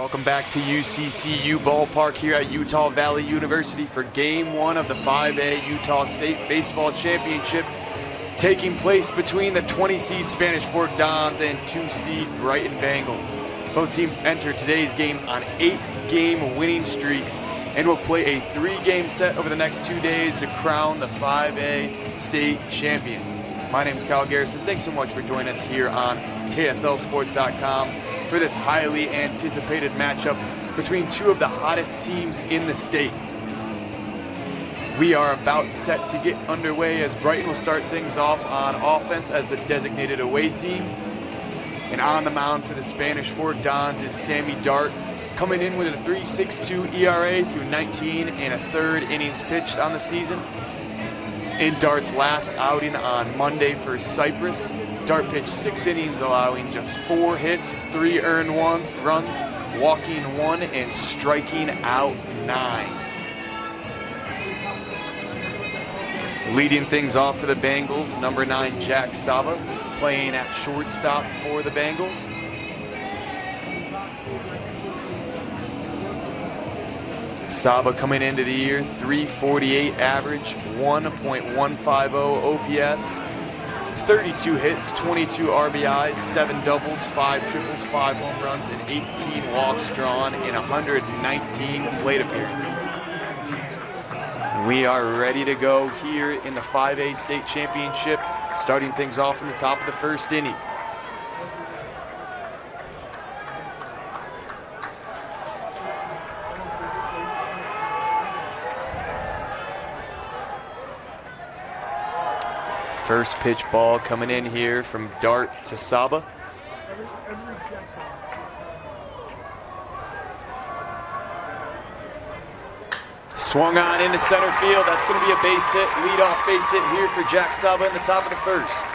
Welcome back to UCCU Ballpark here at Utah Valley University for Game 1 of the 5A Utah State Baseball Championship, taking place between the 20-seed Spanish Fork Dons and 2-seed Brighton Bengals. Both teams enter today's game on 8-game winning streaks and will play a 3-game set over the next 2 days to crown the 5A state champion. My name is Kyle Garrison. Thanks so much for joining us here on KSLSports.com for this highly anticipated matchup between two of the hottest teams in the state. We are about set to get underway as Brighton will start things off on offense as the designated away team. And on the mound for the Spanish Fork Dons is Sammy Dart, coming in with a 3.62 ERA through 19 1/3 innings pitched on the season. In Dart's last outing on Monday for Cypress, Dart pitched 6 innings, allowing just 4 hits, 3 earned runs, walking 1, and striking out 9. Leading things off for the Bengals, number 9 Jack Saba, playing at shortstop for the Bengals. Saba coming into the year, 348 average, 1.150 OPS, 32 hits, 22 RBIs, 7 doubles, 5 triples, 5 home runs, and 18 walks drawn in 119 plate appearances. We are ready to go here in the 5A state championship, starting things off in the top of the first inning. First pitch ball coming in here from Dart to Saba. Swung on into center field. That's going to be a base hit, leadoff base hit here for Jack Saba in the top of the first.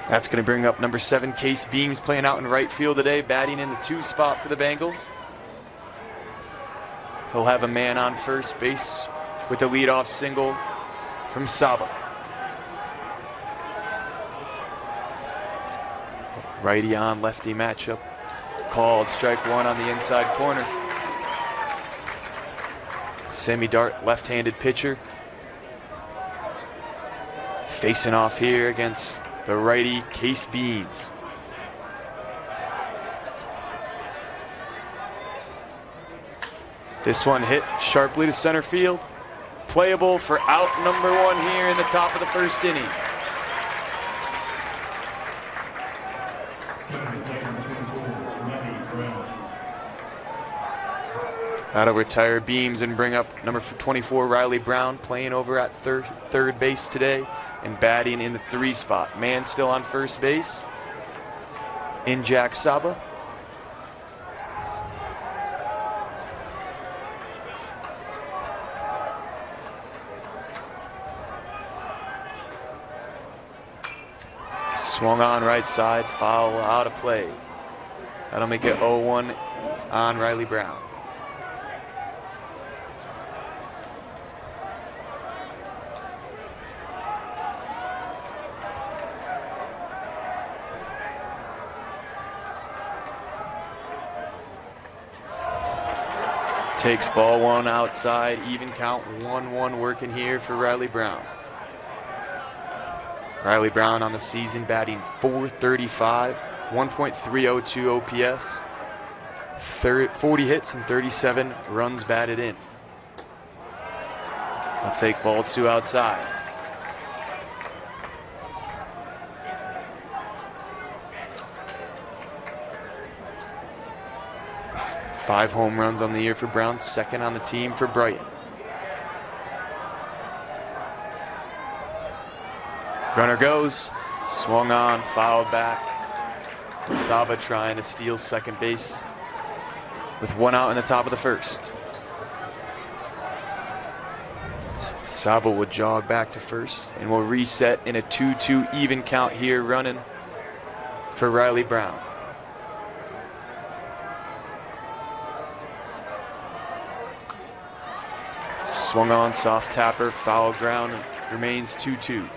That's going to bring up number 7, Case Beams, playing out in right field today, batting in the 2 spot for the Bengals. He'll have a man on first base with the leadoff single from Saba. Righty on lefty matchup, called strike 1 on the inside corner. Sammy Dart, left-handed pitcher, facing off here against the righty Case Beams. This one hit sharply to center field. Playable for out number 1 here in the top of the first inning. That'll retire Beams and bring up number 24 Riley Brown, playing over at third base today and batting in the 3 spot. Man still on first base in Jack Saba. Swung on right side, foul out of play. That'll make it 0-1 on Riley Brown. Takes ball 1 outside, even count, 1-1 working here for Riley Brown. Riley Brown on the season batting .435, 1.302 OPS, 40 hits and 37 runs batted in. I'll take ball 2 outside. Five home runs on the year for Brown, 2nd on the team for Brighton. Runner goes, swung on, fouled back. Saba trying to steal second base with 1 out in the top of the first. Saba will jog back to first and will reset in a 2-2 even count here running for Riley Brown. Swung on, soft tapper, foul ground Remains 2-2.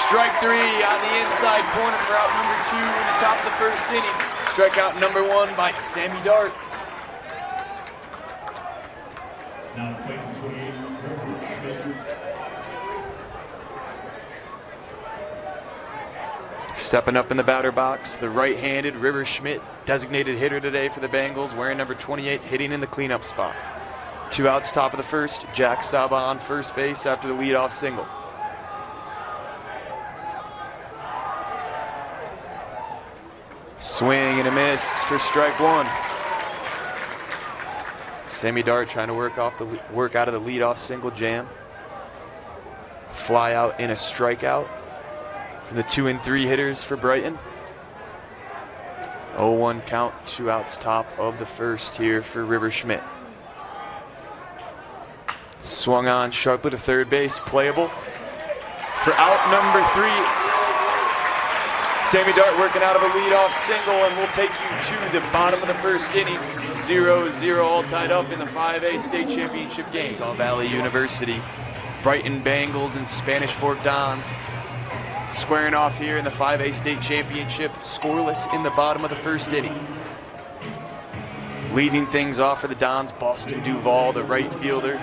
Strike 3 on the inside corner for out number 2 in the top of the first inning. Strikeout number 1 by Sammy Dart. Stepping up in the batter box, the right-handed River Schmidt, designated hitter today for the Bengals, wearing number 28, hitting in the cleanup spot. 2 outs, top of the first. Jack Saba on first base after the leadoff single. Swing and a miss for strike 1. Sammy Dart trying to work out of the leadoff single jam. Fly out and a strikeout from the 2 and 3 hitters for Brighton. 0-1 count, 2 outs, top of the first here for River Schmidt. Swung on sharply to third base, playable for out number 3. Sammy Dart working out of a leadoff single, and we'll take you to the bottom of the first inning. 0-0, all tied up in the 5A state championship game. Utah Valley University, Brighton Bengals and Spanish Fork Dons squaring off here in the 5A state championship, scoreless in the bottom of the first inning. Leading things off for the Dons, Boston Duvall, the right fielder,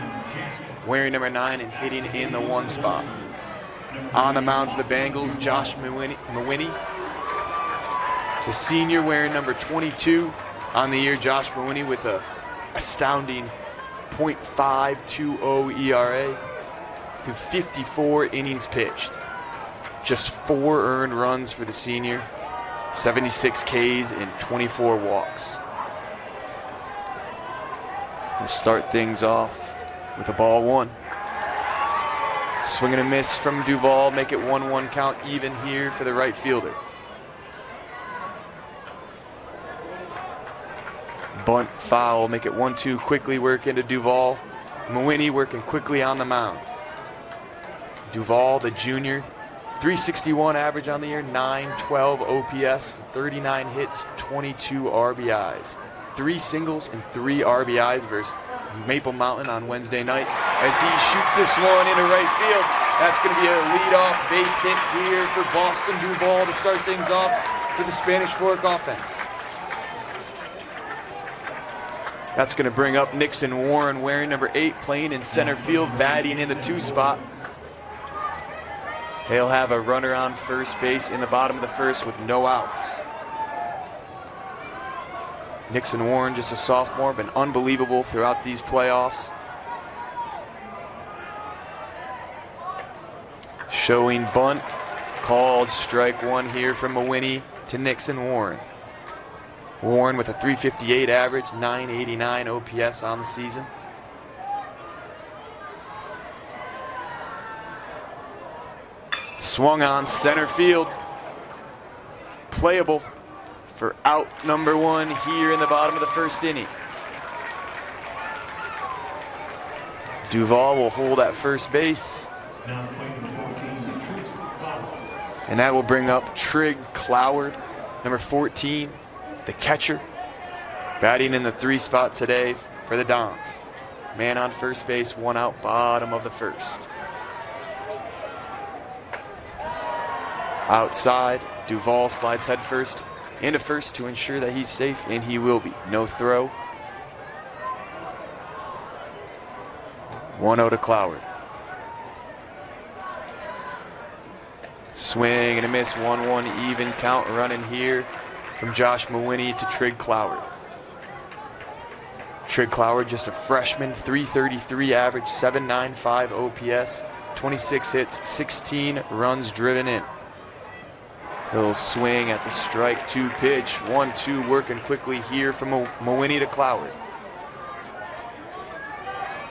wearing number 9 and hitting in the 1 spot. On the mound for the Bengals, Josh Mawini, the senior wearing number 22 on the year. Josh Mawini with a astounding .520 ERA through 54 innings pitched. Just 4 earned runs for the senior, 76 Ks and 24 walks. We'll start things off with a ball 1. Swing and a miss from Duvall, make it 1-1 count even here for the right fielder. Bunt foul, make it 1-2, quickly work into Duvall. Mawini working quickly on the mound. Duvall, the junior, 361 average on the year, 912 OPS, 39 hits, 22 RBIs. 3 singles and 3 RBIs versus Maple Mountain on Wednesday night as he shoots this one into right field. That's going to be a leadoff base hit here for Boston Duvall to start things off for the Spanish Fork offense. That's going to bring up Nixon Warren, wearing number 8, playing in center field, batting in the 2 spot. He'll have a runner on first base in the bottom of the first with no outs. Nixon Warren, just a sophomore, been unbelievable throughout these playoffs. Showing bunt, called strike 1 here from Mawini to Nixon Warren. Warren with a 358 average, 989 OPS on the season. Swung on center field, playable for out number 1 here in the bottom of the first inning. Duvall will hold at first base. And that will bring up Trig Cloward, number 14, the catcher, batting in the 3 spot today for the Dons. Man on first base, 1 out, bottom of the first. Outside, Duvall slides head first into first to ensure that he's safe, and he will be. No throw. 1-0 to Cloward. Swing and a miss, 1-1 even count running here from Josh Mawini to Trig Cloward. Trig Cloward, just a freshman, 333 average, 795 OPS, 26 hits, 16 runs driven in. He'll swing at the strike 2 pitch. 1-2 working quickly here from Mawini to Cloward.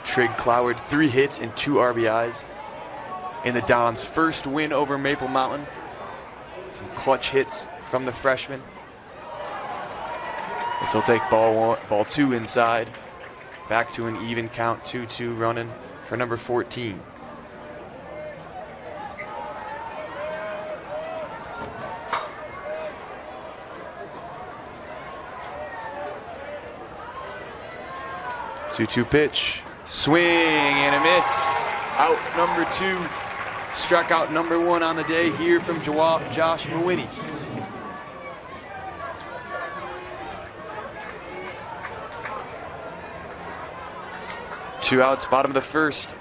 Trig Cloward, 3 hits and 2 RBIs in the Dons' first win over Maple Mountain. Some clutch hits from the freshman. This will take ball 2 inside. Back to an even count, 2-2 running for number 14. Two pitch, swing and a miss. Out number 2, struck out number 1 on the day here from Josh Mawhinney. Two outs, bottom of the first.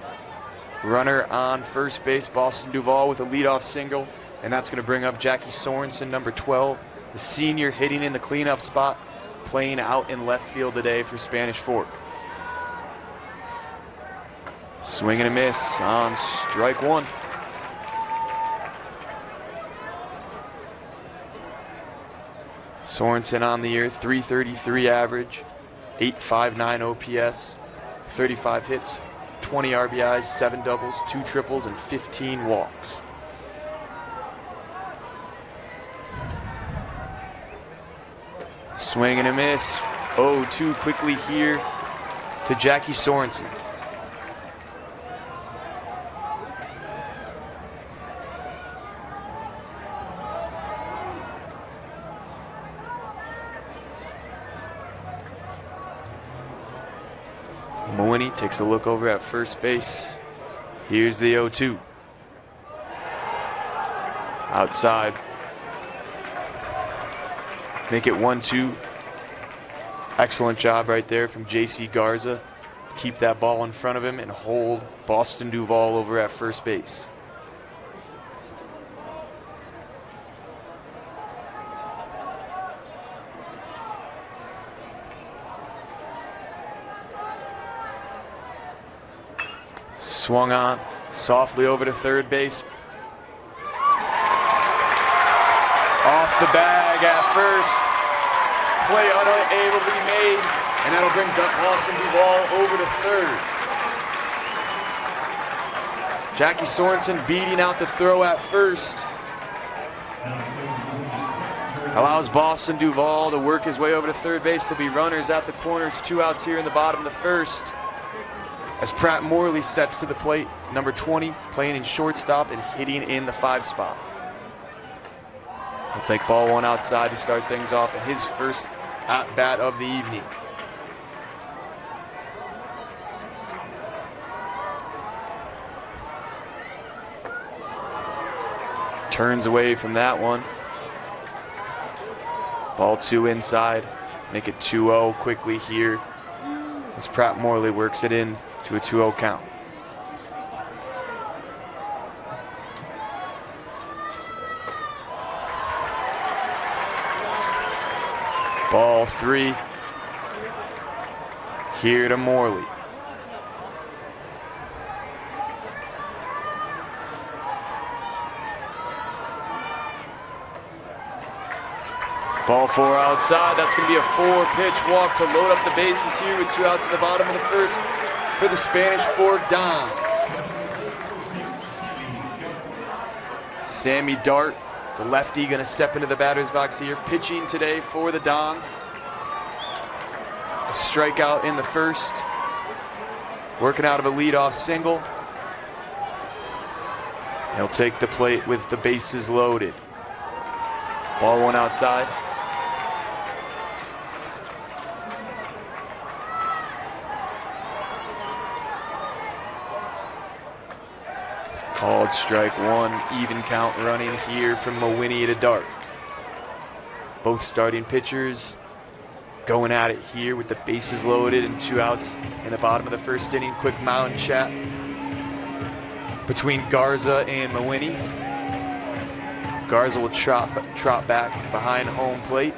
Runner on first base, Boston Duvall with a leadoff single, and that's going to bring up Jackie Sorensen, number 12, the senior hitting in the cleanup spot, playing out in left field today for Spanish Fork. Swing and a miss on strike 1. Sorensen on the year, .333 average, .859 OPS, 35 hits, 20 RBIs, 7 doubles, 2 triples, and 15 walks. Swing and a miss. 0-2 quickly here to Jackie Sorensen. Mawhinney takes a look over at first base. Here's the 0-2. Outside. Make it 1-2. Excellent job right there from J.C. Garza to keep that ball in front of him and hold Boston Duvall over at first base. Swung on, softly over to third base. Off the bag at first. Play unable to be made, and that'll bring Boston Duvall over to third. Jackie Sorensen beating out the throw at first. Allows Boston Duvall to work his way over to third base. There'll be runners at the corner. It's 2 outs here in the bottom of the first. As Pratt Morley steps to the plate, number 20, playing in shortstop and hitting in the 5 spot. He'll take ball 1 outside to start things off in his first at-bat of the evening. Turns away from that one. Ball 2 inside. Make it 2-0 quickly here as Pratt Morley works it in to a 2-0 count. Ball 3 here to Morley. Ball 4 outside. That's going to be a 4-pitch walk to load up the bases here with 2 outs in the bottom of the first for the Spanish Fork Dons. Sammy Dart, the lefty, going to step into the batter's box here, pitching today for the Dons. A strikeout in the first, working out of a leadoff single. He'll take the plate with the bases loaded. Ball 1 outside. Called strike 1, even count running here from Mawhinney to Dart. Both starting pitchers going at it here with the bases loaded and 2 outs in the bottom of the first inning. Quick mound chat between Garza and Mawhinney. Garza will trot back behind home plate.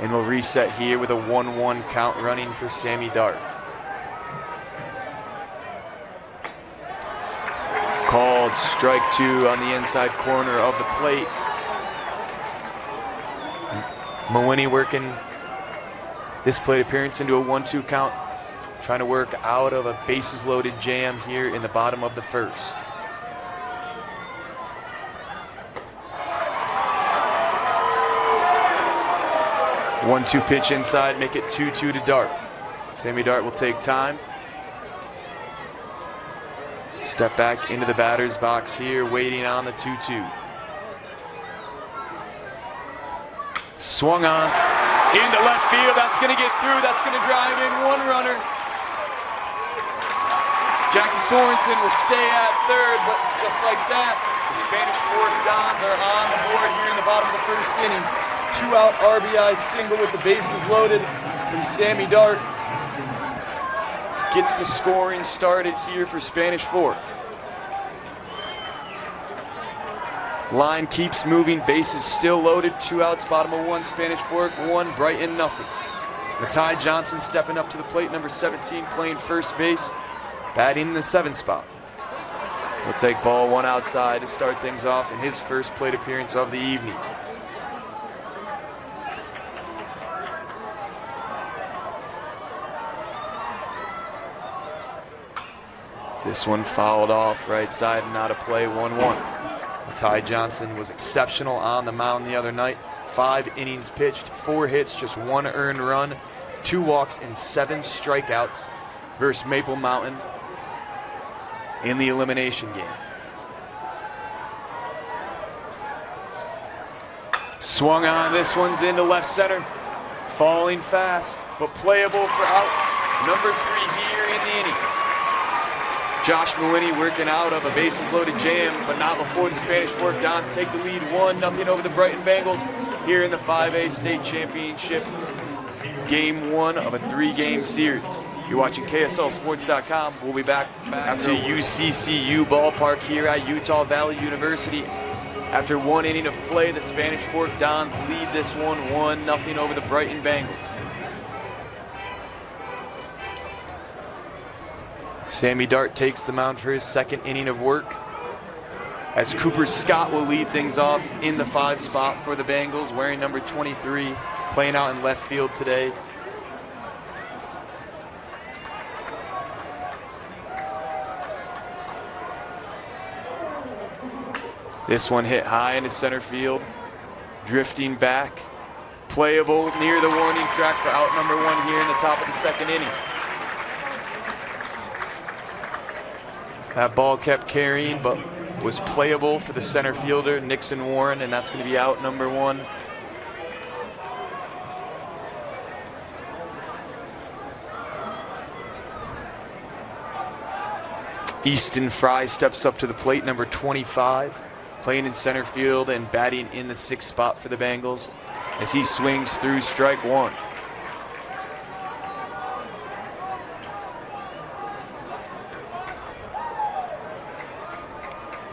And we'll reset here with a 1-1 count running for Sammy Dart. Called strike 2 on the inside corner of the plate. Mawhinney working this plate appearance into a 1-2 count, trying to work out of a bases loaded jam here in the bottom of the first. 1-2 pitch inside, make it 2-2 to Dart. Sammy Dart will take time. Step back into the batter's box here, waiting on the 2-2. Swung on, into left field, that's gonna get through, that's gonna drive in one runner. Jackie Sorensen will stay at third, but just like that, the Spanish Fork Dons are on the board here in the bottom of the first inning. 2-out RBI single with the bases loaded from Sammy Dart. Gets the scoring started here for Spanish Fork. Line keeps moving, bases still loaded. 2 outs, bottom of 1, Spanish Fork 1, Brighton nothing. Matai Johnson stepping up to the plate, number 17, playing first base, batting in the 7th spot. He'll take ball 1 outside to start things off in his first plate appearance of the evening. This one fouled off right side and out of play, 1-1. Ty Johnson was exceptional on the mound the other night. 5 innings pitched, 4 hits, just 1 earned run, 2 walks, and 7 strikeouts versus Maple Mountain in the elimination game. Swung on, this one's into left center. Falling fast, but playable for out number 3 here in the inning. Josh Mawhinney working out of a bases-loaded jam, but not before the Spanish Fork Dons take the lead 1-0 over the Brighton Bengals here in the 5A State Championship, Game 1 of a 3-game series. You're watching KSLSports.com. We'll be back to UCCU ballpark here at Utah Valley University. After 1 inning of play, the Spanish Fork Dons lead this one 1-0 over the Brighton Bengals. Sammy Dart takes the mound for his 2nd inning of work, as Cooper Scott will lead things off in the 5 spot for the Bengals, wearing number 23, playing out in left field today. This one hit high into center field, drifting back, playable near the warning track for out number 1 here in the top of the 2nd inning. That ball kept carrying, but was playable for the center fielder, Nixon Warren, and that's going to be out number 1. Easton Fry steps up to the plate, number 25, playing in center field and batting in the 6th spot for the Bengals as he swings through strike 1.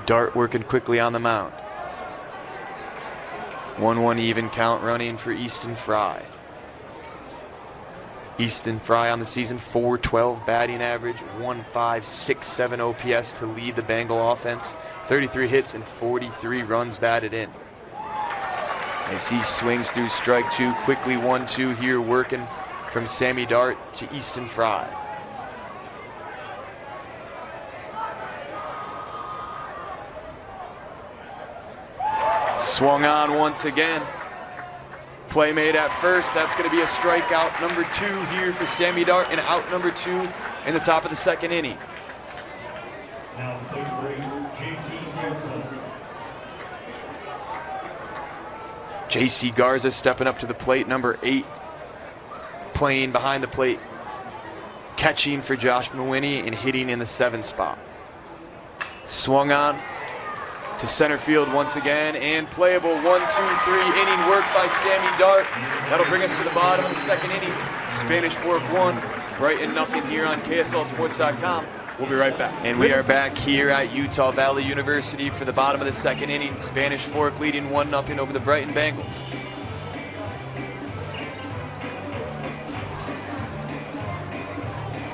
Dart working quickly on the mound. 1-1 even count running for Easton Fry. Easton Fry on the season, .412 batting average, 1.567 OPS to lead the Bengal offense, 33 hits and 43 runs batted in. As he swings through strike 2, quickly 1-2 here working from Sammy Dart to Easton Fry. Swung on once again. Play made at first. That's going to be a strikeout number 2 here for Sammy Dart, and out number 2 in the top of the 2nd inning. J.C. Garza stepping up to the plate, number 8, playing behind the plate, catching for Josh Mawhinney and hitting in the 7th spot. Swung on to center field once again, and playable. 1-2-3 inning work by Sammy Dart. That'll bring us to the bottom of the 2nd inning. Spanish Fork 1, Brighton nothing here on KSLSports.com. We'll be right back. And we are back here at Utah Valley University for the bottom of the 2nd inning. Spanish Fork leading 1-0 over the Brighton Bengals.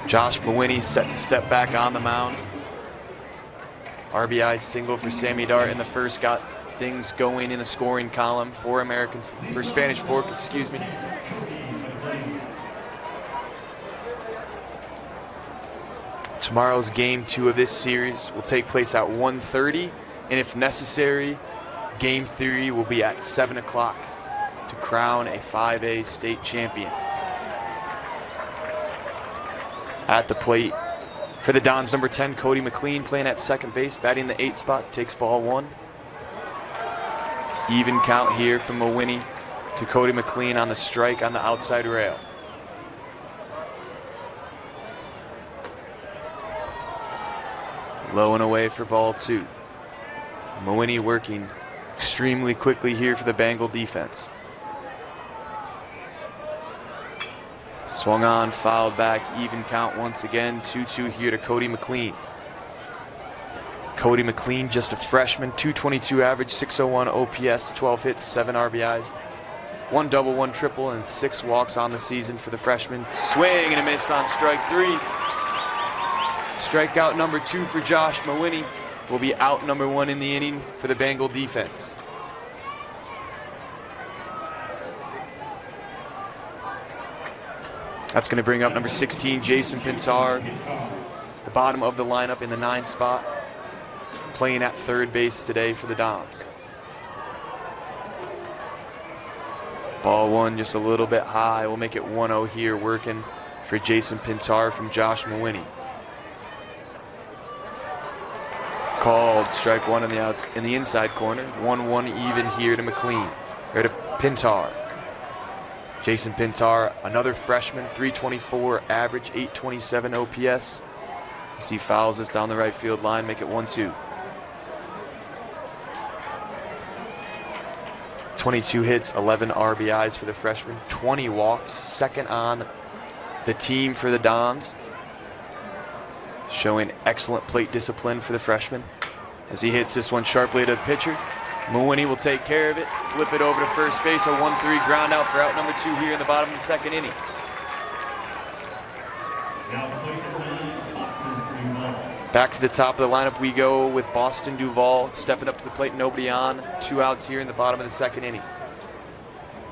Josh Mawhinney set to step back on the mound. RBI single for Sammy Dart in the first, got things going in the scoring column for Spanish Fork, excuse me. Tomorrow's game 2 of this series will take place at 1:30, and if necessary, game 3 will be at 7 o'clock. to crown a 5A state champion. At the plate for the Dons, number 10, Cody McLean, playing at second base, batting the 8 spot, takes ball 1. Even count here from Mawhinney to Cody McLean on the strike on the outside rail. Low and away for ball 2. Mawhinney working extremely quickly here for the Bengal defense. Swung on, fouled back, even count once again, 2-2 here to Cody McLean. Cody McLean, just a freshman, 222 average, 601 OPS, 12 hits, 7 RBIs, 1 double, 1 triple, and 6 walks on the season for the freshman. Swing and a miss on strike 3. Strikeout number 2 for Josh Mawhinney. Will be out number 1 in the inning for the Bengal defense. That's going to bring up number 16, Jason Pintar, the bottom of the lineup in the 9 spot, playing at third base today for the Dons. Ball 1 just a little bit high. We'll make it 1-0 here, working for Jason Pintar from Josh Mawhinney. Called strike 1 in the inside corner. 1-1 even here to McLean, or to Pintar. Jason Pintar, another freshman, 324 average, 827 OPS. As he fouls this down the right field line, make it 1-2. 22 hits, 11 RBIs for the freshman, 20 walks, second on the team for the Dons. Showing excellent plate discipline for the freshman. As he hits this one sharply to the pitcher, Mawhinney will take care of it, flip it over to first base, a 1-3 ground out for out number 2 here in the bottom of the second inning. Back to the top of the lineup we go with Boston Duvall stepping up to the plate, nobody on, 2 outs here in the bottom of the second inning.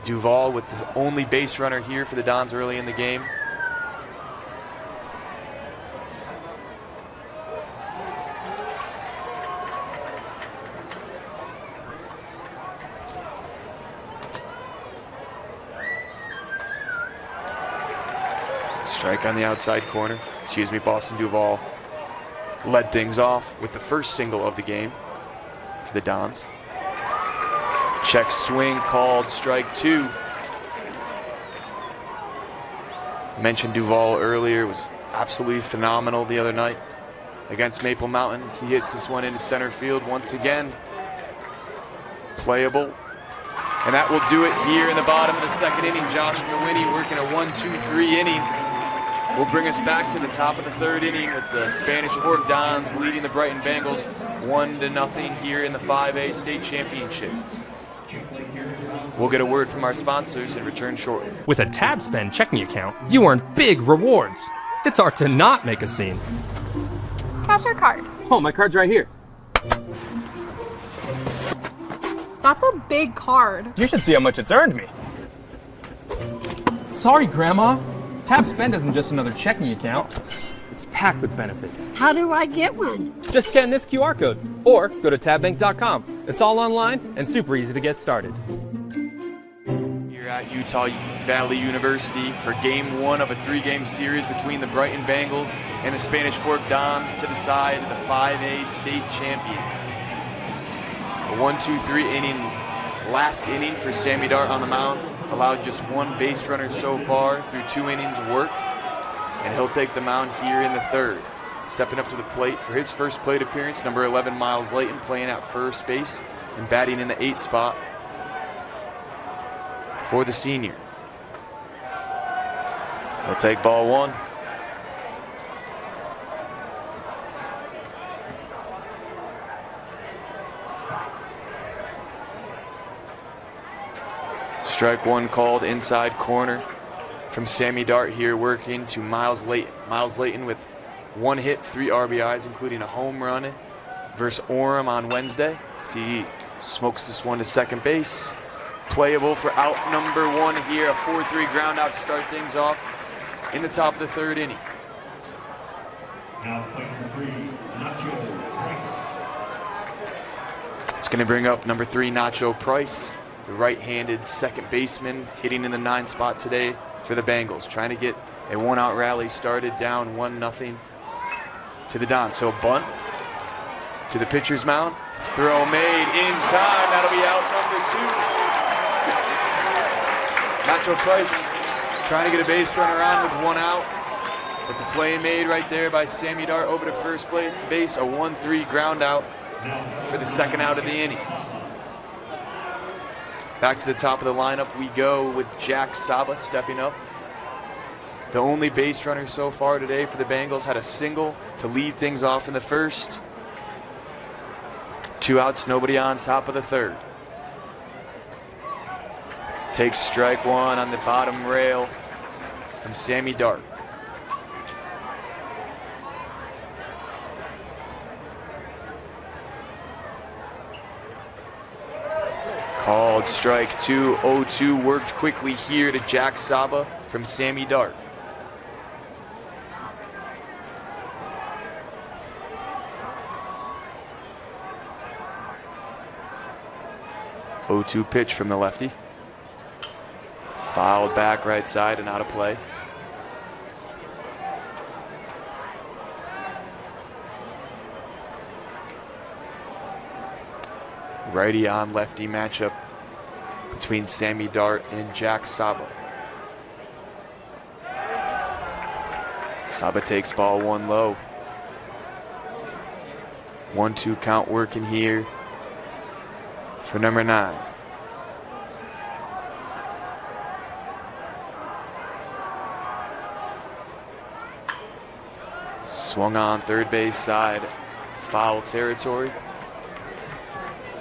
Duvall with the only base runner here for the Dons early in the game. Strike on the outside corner. Boston Duvall led things off with the first single of the game for the Dons. Check swing called strike 2. Mentioned Duvall earlier, was absolutely phenomenal the other night against Maple Mountain as he hits this one into center field once again. Playable. And that will do it here in the bottom of the second inning. Josh Mawhinney working a 1-2-3 inning. Will bring us back to the top of the third inning with the Spanish Fork Dons leading the Brighton Bengals 1-0 here in the 5A state championship. We'll get a word from our sponsors and return shortly. With a Tab Spend checking account, you earn big rewards. It's hard to not make a scene. Cash or card? Oh, my card's right here. That's a big card. You should see how much it's earned me. Sorry, Grandma. Tab Spend isn't just another checking account. It's packed with benefits. How do I get one? Just scan this QR code or go to tabbank.com. It's all online and super easy to get started. Here at Utah Valley University for game 1 of a 3-game series between the Brighton Bengals and the Spanish Fork Dons to decide the 5A state champion. A 1-2-3 inning, last inning for Sammy Dart on the mound. Allowed just 1 base runner so far through 2 innings of work. And he'll take the mound here in the third. Stepping up to the plate for his first plate appearance, number 11, Miles Layton, playing at first base and batting in the 8 spot for the senior. He'll take ball 1. Strike 1 called inside corner from Sammy Dart here, working to Miles Layton. Miles Layton with 1 hit, 3 RBIs, including a home run versus Orem on Wednesday. As he smokes this one to second base. Playable for out number 1 here, a 4-3 ground out to start things off in the top of the third inning. Now player 3, Nacho Price. It's going to bring up number 3, Nacho Price the right-handed second baseman, hitting in the 9 spot today for the Bengals, trying to get a 1-out rally started, down 1-0 to the Dons. So bunt to the pitcher's mound. Throw made in time. That'll be out number 2. Nacho Price trying to get a base runner on with 1 out. But the play made right there by Sammy Dart over to first base. A 1-3 ground out for the 2nd out of the inning. Back to the top of the lineup we go with Jack Saba stepping up. The only base runner so far today for the Bengals, had a single to lead things off in the first. 2 outs, nobody on, top of the 3rd. Takes strike 1 on the bottom rail from Sammy Dart. Called strike 2, 0-2, worked quickly here to Jack Saba from Sammy Dart. O2 pitch from the lefty. Fouled back right side and out of play. Righty on lefty matchup between Sammy Dart and Jack Saba. Saba takes ball 1 low. 1-2 count working here for number 9. Swung on third base side, foul territory.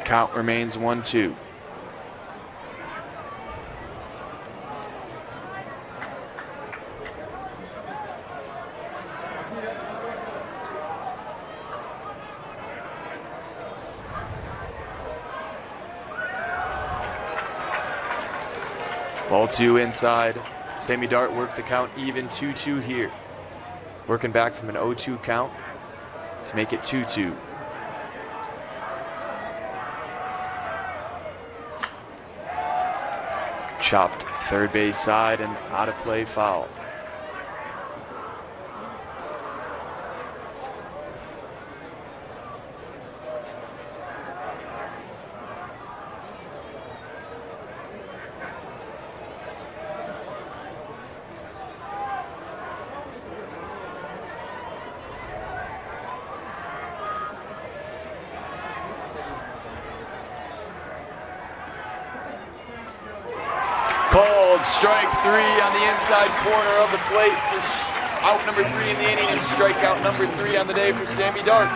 Count remains 1-2. Ball 2 inside. Sammy Dart worked the count even, 2-2 here. Working back from an 0-2 count to make it 2-2. Chopped third base side and out of play, foul. Called strike 3 on the inside corner of the plate for out number 3 in the inning, and strikeout number 3 on the day for Sammy Dart.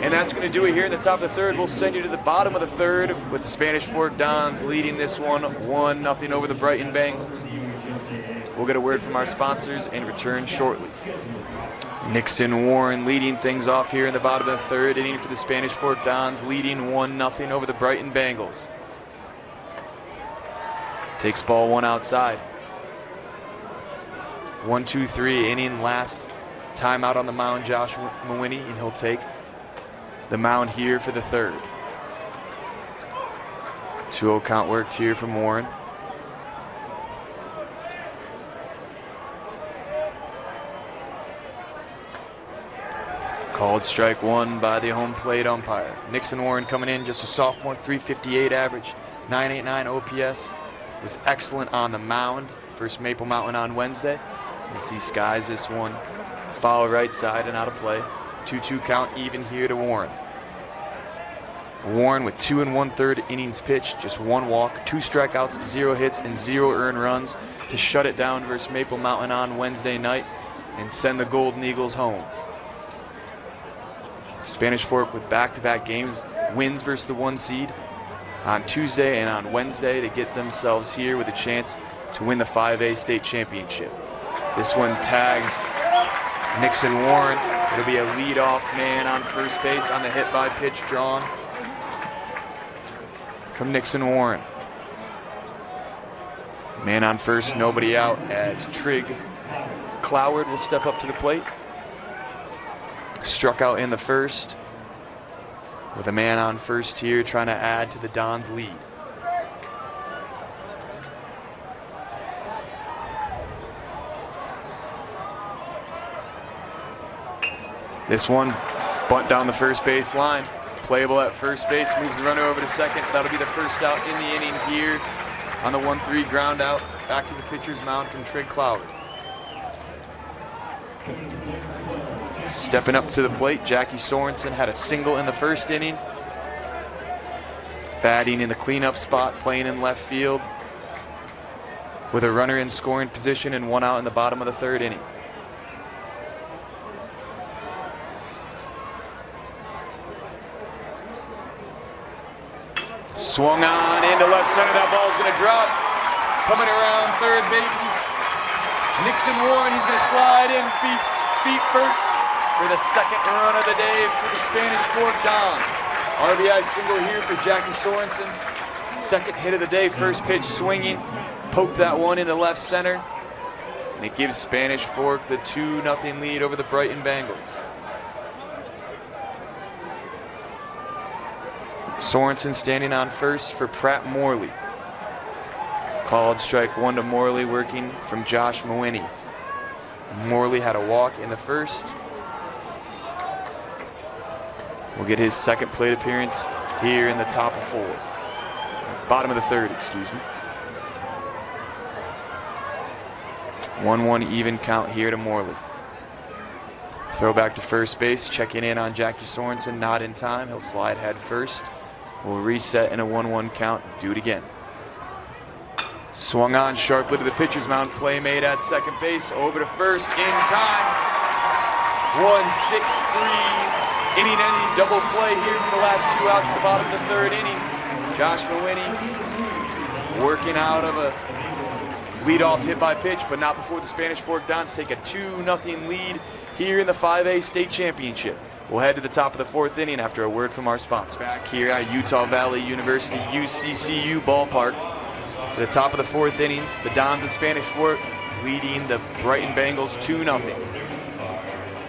And that's going to do it here in the top of the 3rd. We'll send you to the bottom of the 3rd with the Spanish Fork Dons leading this one 1-0 over the Brighton Bengals. We'll get a word from our sponsors and return shortly. Nixon Warren leading things off here in the bottom of the 3rd inning for the Spanish Fork Dons, leading 1-0 over the Brighton Bengals. Takes ball 1 outside. 1-2-3 inning, last time out on the mound, Josh Mawhinney, and he'll take the mound here for the 3rd. 2-0 count worked here from Warren. Called strike 1 by the home plate umpire. Nixon Warren coming in, just a sophomore, .358 average, .989 OPS. Was excellent on the mound. First Maple Mountain on Wednesday. You see skies this one. Foul right side and out of play. 2-2 count even here to Warren. Warren with 2 1/3 innings pitched, just 1 walk, 2 strikeouts, 0 hits, and 0 earned runs to shut it down versus Maple Mountain on Wednesday night and send the Golden Eagles home. Spanish Fork with back-to-back games, wins versus the 1 seed on Tuesday and on Wednesday to get themselves here with a chance to win the 5A state championship. This one tags Nixon Warren. It'll be a leadoff man on first base on the hit by pitch drawn from Nixon Warren. Man on first, nobody out, as Trig Cloward will step up to the plate. Struck out in the first, with a man on first here trying to add to the Dons' lead. This one, bunt down the first base line. Playable at first base, moves the runner over to second. That'll be the first out in the inning here on the 1-3 ground out. Back to the pitcher's mound from Trig Cloward. Stepping up to the plate, Jackie Sorensen had a single in the first inning. Batting in the cleanup spot, playing in left field with a runner in scoring position and 1 out in the bottom of the 3rd inning. Swung on into left center. That ball's going to drop. Coming around third base is Nixon Warren. He's going to slide in feet first for the second run of the day for the Spanish Fork Dons. RBI single here for Jackie Sorensen. Second hit of the day. First pitch swinging. Poked that one into left center. And it gives Spanish Fork the 2-0 lead over the Brighton Bengals. Sorensen standing on first for Pratt Morley. Called strike 1 to Morley, working from Josh Mawini. Morley had a walk in the first. We'll get his second plate appearance here in the top of 4. Bottom of the 3rd, excuse me. 1-1 even count here to Morley. Throw back to first base, checking in on Jackie Sorensen, not in time. He'll slide head first. We'll reset in a 1-1 count, do it again. Swung on sharply to the pitcher's mound, play made at second base, over to first, in time. 1-6-3, inning-ending double play here for the last 2 outs at the bottom of the 3rd inning. Josh Mawini working out of a leadoff hit by pitch, but not before the Spanish Fork Dons take a 2-0 lead here in the 5A state championship. We'll head to the top of the 4th inning after a word from our sponsors. Back here at Utah Valley University UCCU ballpark. At the top of the 4th inning, the Dons of Spanish Fork leading the Brighton Bengals 2-0.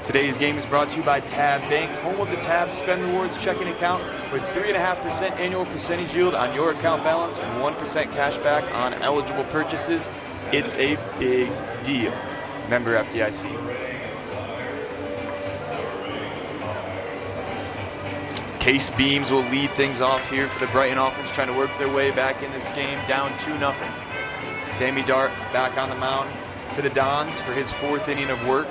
Today's game is brought to you by Tab Bank, home of the Tab Spend Rewards checking account with 3.5% annual percentage yield on your account balance and 1% cash back on eligible purchases. It's a big deal. Member FDIC. Case Beams will lead things off here for the Brighton offense, trying to work their way back in this game, down 2-0. Sammy Dart back on the mound for the Dons for his 4th inning of work.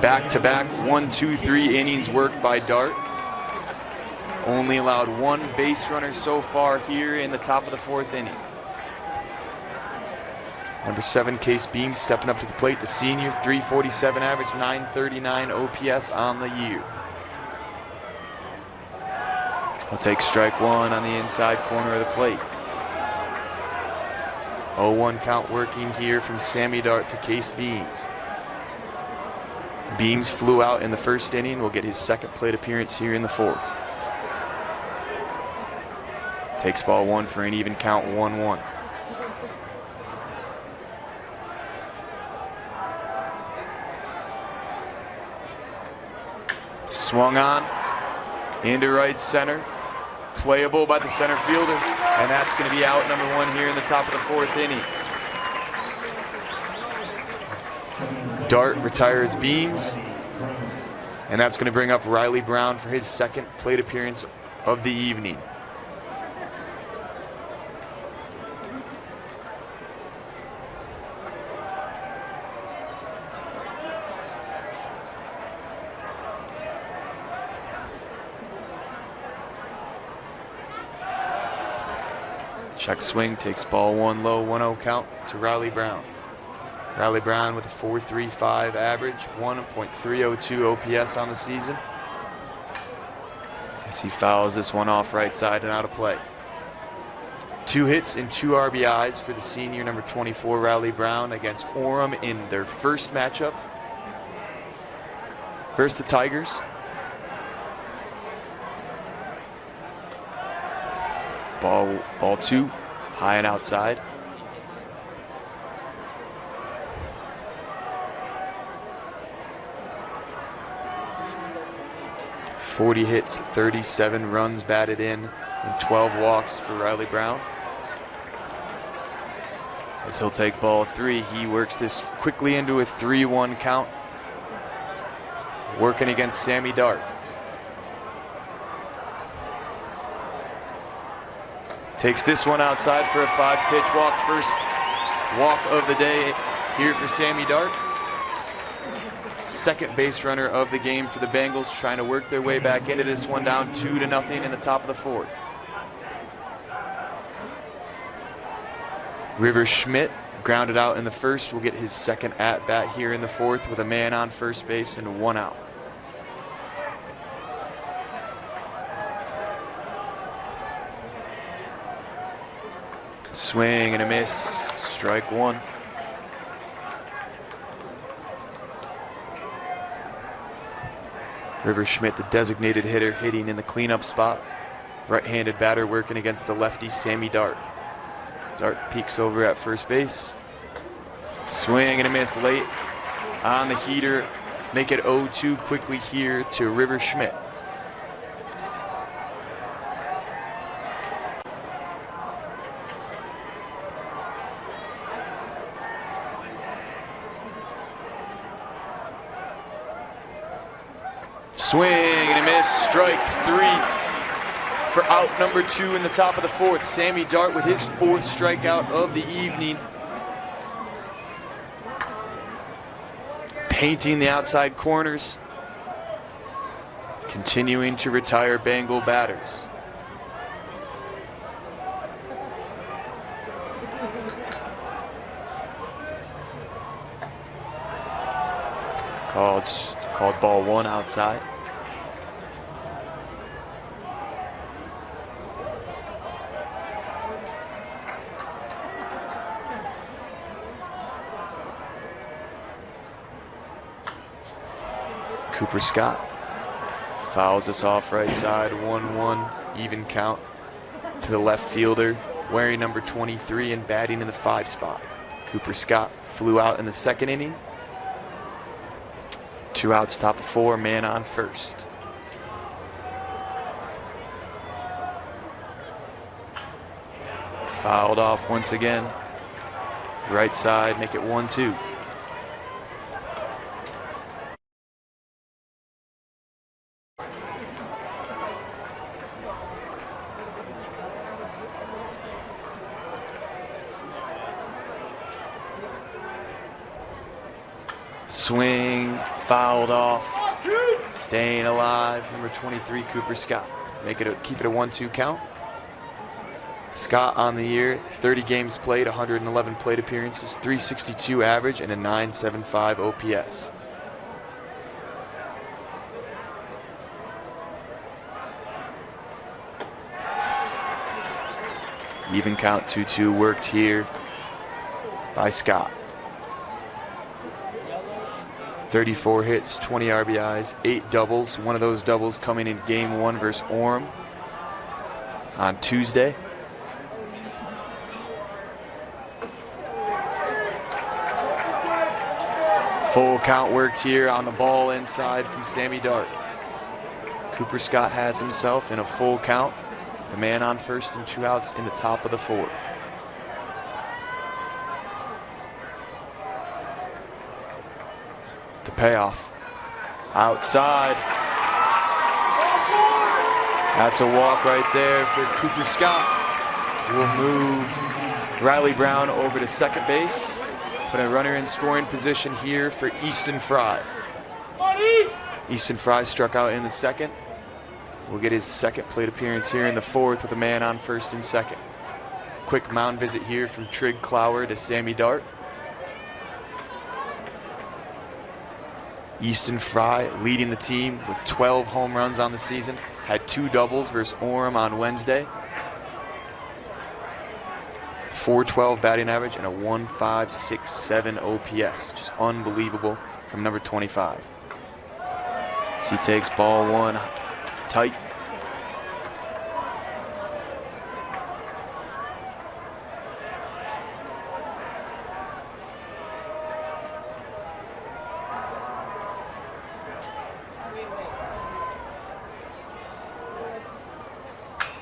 Back-to-back 1-2-3 innings worked by Dart. Only allowed 1 base runner so far here in the top of the 4th inning. Number 7, Case Beams stepping up to the plate. The senior, 347 average, 939 OPS on the year. He'll take strike 1 on the inside corner of the plate. 0-1 count working here from Sammy Dart to Case Beams. Beams flew out in the 1st inning. Will get his 2nd plate appearance here in the 4th. Takes ball 1 for an even count, 1-1. Swung on into right center, playable by the center fielder, and that's going to be out number 1 here in the top of the 4th inning. Dart retires Beams, and that's going to bring up Riley Brown for his 2nd plate appearance of the evening. Check swing, takes ball 1 low, 1-0 count to Riley Brown. Riley Brown with a 4.35 average, 1.302 OPS on the season. As he fouls this one off right side and out of play. 2 hits and 2 RBIs for the senior, number 24, Riley Brown, against Orem in their first matchup versus the Tigers. Ball 2, high and outside. .40 hits, 37 runs batted in, and 12 walks for Riley Brown. As he'll take ball 3, he works this quickly into a 3-1 count. Working against Sammy Dart. Takes this one outside for a 5-pitch walk. First walk of the day here for Sammy Dart. Second base runner of the game for the Bengals, trying to work their way back into this one, down 2-0 in the top of the 4th. River Schmidt, grounded out in the first, will get his second at-bat here in the 4th with a man on first base and 1 out. Swing and a miss, strike 1. River Schmidt, the designated hitter, hitting in the cleanup spot. Right-handed batter working against the lefty Sammy Dart. Dart peeks over at first base. Swing and a miss late on the heater. Make it 0-2 quickly here to River Schmidt. Swing and a miss, strike 3 for out number 2 in the top of the 4th. Sammy Dart with his 4th strikeout of the evening. Painting the outside corners. Continuing to retire Bengal batters. Called ball 1 outside. Cooper Scott fouls us off right side, 1-1, even count to the left fielder, wearing number 23 and batting in the 5 spot. Cooper Scott flew out in the 2nd inning. 2 outs, top of 4, man on first. Fouled off once again. Right side, make it 1-2. Swing, fouled off, staying alive, number 23, Cooper Scott. Keep it a 1-2 count. Scott on the year, 30 games played, 111 plate appearances, 362 average, and a 975 OPS. Even count 2-2 worked here by Scott. 34 hits, 20 RBIs, 8 doubles. One of those doubles coming in game 1 versus Orem on Tuesday. Full count worked here on the ball inside from Sammy Dart. Cooper Scott has himself in a full count. The man on first and 2 outs in the top of the 4th. The payoff outside. That's a walk right there for Cooper Scott. We'll move Riley Brown over to second base. Put a runner in scoring position here for Easton Fry. Easton Fry struck out in the 2nd. We'll get his 2nd plate appearance here in the 4th with a man on first and 2nd. Quick mound visit here from Trig Clower to Sammy Dart. Easton Fry leading the team with 12 home runs on the season. Had 2 doubles versus Orem on Wednesday. .412 batting average and a 1.567 OPS. Just unbelievable from number 25. So he takes ball 1 tight.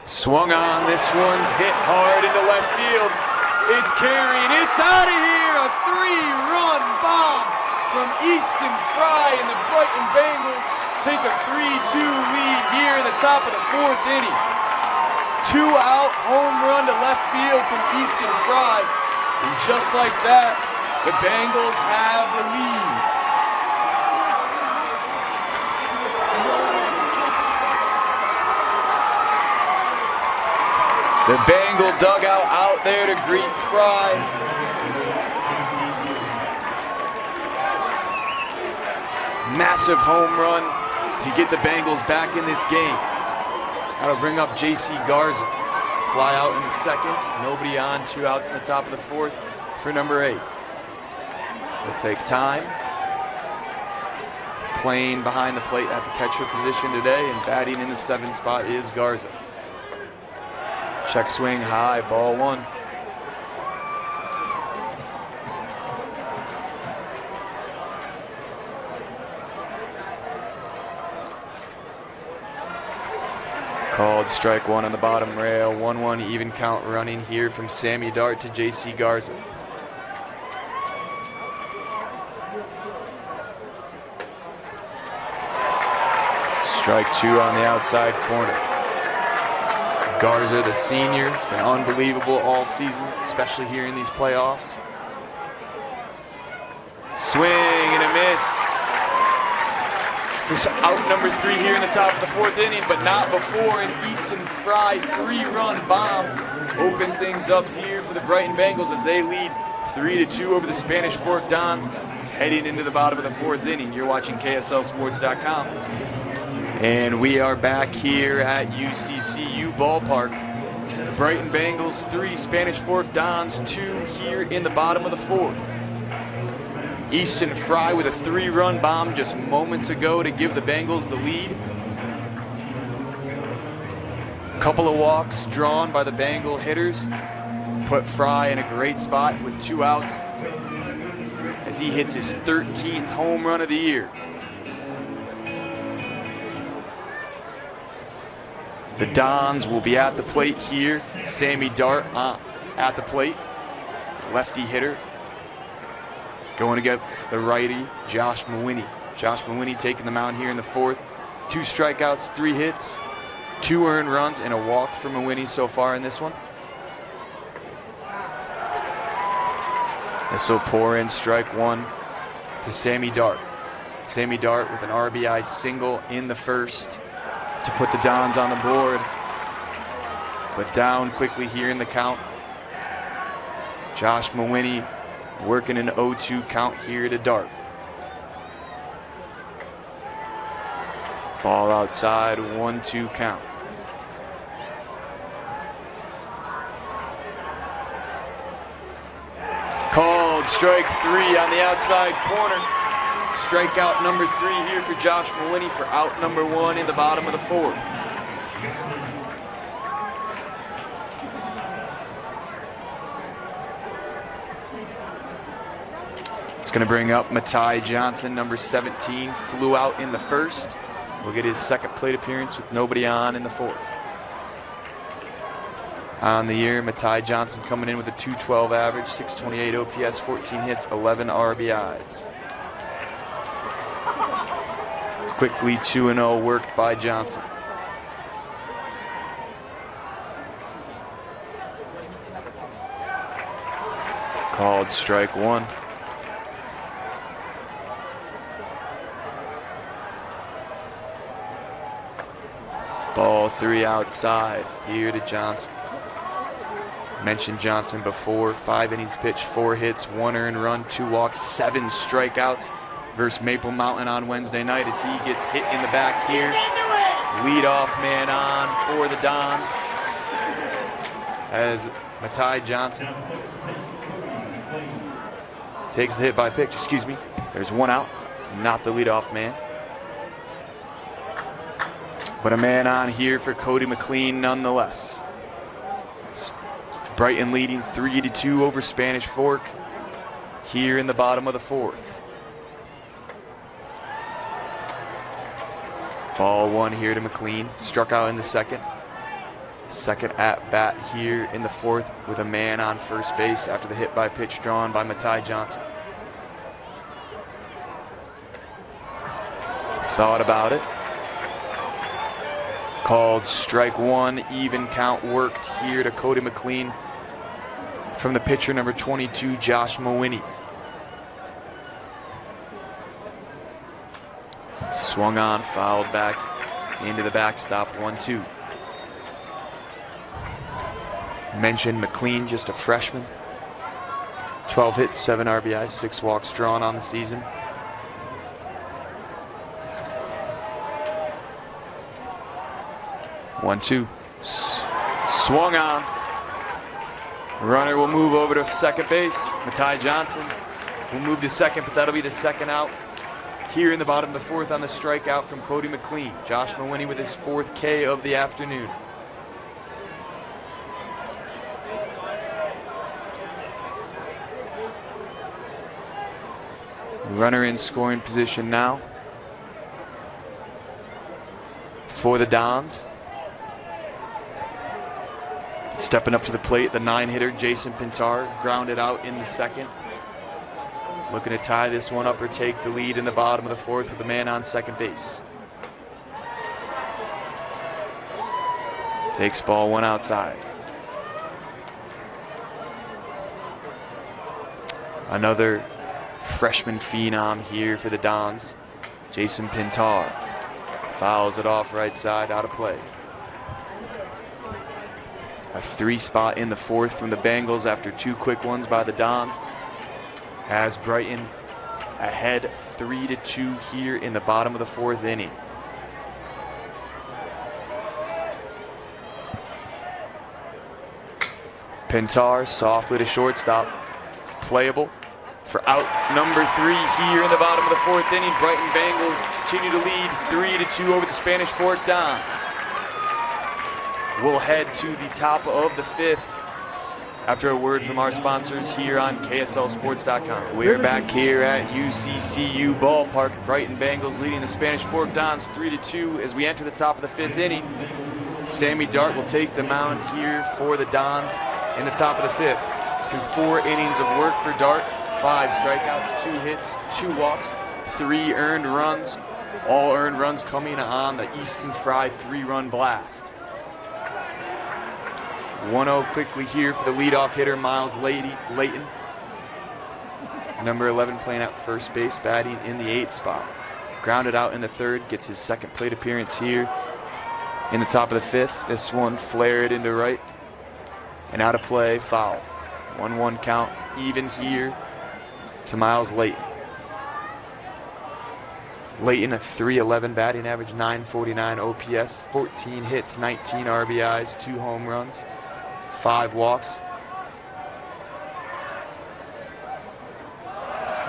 Swung on, this one's hit hard into left field. It's carrying. It's out of here. A 3-run bomb from Easton Fry, and the Brighton Bengals take a 3-2 lead here in the top of the 4th inning. 2-out home run to left field from Easton Fry. And just like that, the Bengals have the lead. The Bengal dugout out there to greet Fry. Massive home run to get the Bengals back in this game. That'll bring up J.C. Garza. Fly out in the 2nd. Nobody on. 2 outs in the top of the 4th for number 8. He'll take time. Playing behind the plate at the catcher position today, and batting in the 7th spot is Garza. Check swing high, ball 1. Called strike 1 on the bottom rail. 1-1 even count running here from Sammy Dart to J.C. Garza. Strike 2 on the outside corner. Garza, the senior, has been unbelievable all season, especially here in these playoffs. Swing and a miss. For out number 3 here in the top of the 4th inning, but not before an Easton Fry 3-run bomb opened things up here for the Brighton Bengals as they lead 3-2 over the Spanish Fork Dons, heading into the bottom of the 4th inning. You're watching KSLSports.com. And we are back here at UCCU Ballpark. The Brighton Bengals 3, Spanish Fork Dons 2 here in the bottom of the 4th. Easton Fry with a 3-run bomb just moments ago to give the Bengals the lead. A couple of walks drawn by the Bengal hitters put Fry in a great spot with 2 outs as he hits his 13th home run of the year. The Dons will be at the plate here. Sammy Dart at the plate, lefty hitter. Going against the righty, Josh Mawhinney. Josh Mawhinney taking the mound here in the 4th. 2 strikeouts, 3 hits, 2 earned runs, and a walk for Mawhinney so far in this one. This will pour in strike 1 to Sammy Dart. Sammy Dart with an RBI single in the 1st to put the Dons on the board, but down quickly here in the count. Josh Mawhinney working an 0-2 count here to Dart. Ball outside, 1-2 count. Called strike 3 on the outside corner. Strikeout number 3 here for Josh Mawhinney for out number 1 in the bottom of the 4th. It's going to bring up Matai Johnson, number 17, flew out in the 1st. We'll get his 2nd plate appearance with nobody on in the 4th. On the year, Matai Johnson coming in with a .212 average, 628 OPS, 14 hits, 11 RBIs. Quickly 2-0 worked by Johnson. Called strike 1. Ball 3 outside here to Johnson. Mentioned Johnson before. 5 innings pitched, 4 hits, 1 earned run, 2 walks, 7 strikeouts versus Maple Mountain on Wednesday night as he gets hit in the back here. Leadoff man on for the Dons as Matai Johnson takes the hit by pitch. Excuse me. There's 1 out, not the leadoff man. But a man on here for Cody McLean nonetheless. Brighton leading 3-2 over Spanish Fork here in the bottom of the 4th. Ball 1 here to McLean. Struck out in the 2nd. Second at bat here in the fourth with a man on first base after the hit by pitch drawn by Matai Johnson. Thought about it. Called strike one, even count worked here to Cody McLean from the pitcher number 22, Josh Mawini. Swung on, fouled back into the backstop, 1-2. Mentioned McLean, just a freshman. 12 hits, 7 RBIs, 6 walks drawn on the season. One, two. Swung on. Runner will move over to second base. Matai Johnson will move to second, but that'll be the second out here in the bottom of the fourth on the strikeout from Cody McLean. Josh Mawini with his 4th K of the afternoon. Runner in scoring position now for the Dons. Stepping up to the plate, the 9-hitter Jason Pintar grounded out in the second. Looking to tie this one up or take the lead in the bottom of the fourth with a man on second base. Takes ball one outside. Another freshman phenom here for the Dons, Jason Pintar. Fouls it off right side, out of play. A 3 spot in the fourth from the Bengals after 2 quick ones by the Dons. Has Brighton ahead 3-2 here in the bottom of the fourth inning. Pintar softly to shortstop. Playable for out number 3 here in the bottom of the fourth inning. Brighton Bengals continue to lead 3-2 over the Spanish Fork Dons. We'll head to the top of the fifth after a word from our sponsors here on KSLSports.com. We're back here at UCCU Ballpark. Brighton Bengals leading the Spanish Fork Dons 3-2 as we enter the top of the fifth inning. Sammy Dart will take the mound here for the Dons in the top of the fifth. Through 4 innings of work for Dart, 5 strikeouts, 2 hits, 2 walks, 3 earned runs. All earned runs coming on the Easton Fry 3-run blast. 1-0 quickly here for the leadoff hitter, Miles Layton. Number 11 playing at first base, batting in the 8th spot. Grounded out in the third, gets his second plate appearance here in the top of the fifth. This one flared into right and out of play, foul. 1-1 count, even here to Miles Layton. Layton, a .311 batting average, .949 OPS, 14 hits, 19 RBIs, 2 home runs, 5 walks.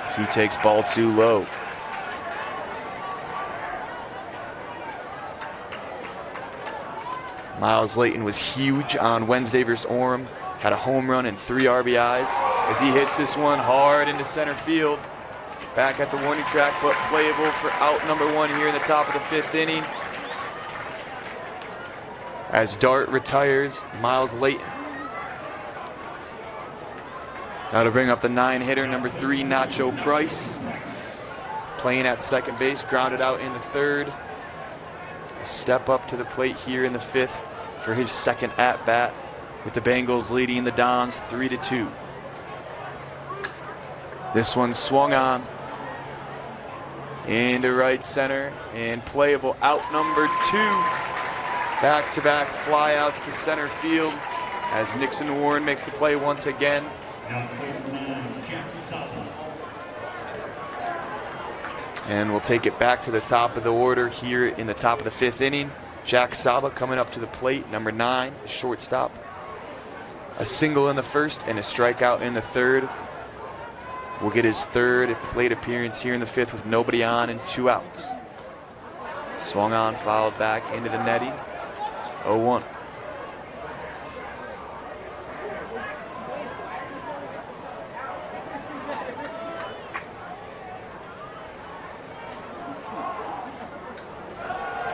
As he takes ball 2 low. Miles Layton was huge on Wednesday versus Orem. Had a home run and 3 RBIs as he hits this one hard into center field. Back at the warning track, but playable for out number 1 here in the top of the 5th inning. As Dart retires, Miles Layton. That'll bring up the 9-hitter, number 3, Nacho Price. Playing at second base, grounded out in the third. Step up to the plate here in the 5th for his second at-bat, with the Bengals leading the Dons 3-2. This one swung on into right center and playable, out number 2. Back-to-back flyouts to center field as Nixon Warren makes the play once again. And we'll take it back to the top of the order here in the top of the 5th inning. Jack Saba coming up to the plate, number 9, shortstop. A single in the first and a strikeout in the third. Will get his 3rd plate appearance here in the 5th with nobody on and 2 outs. Swung on, fouled back into the netting. 0-1.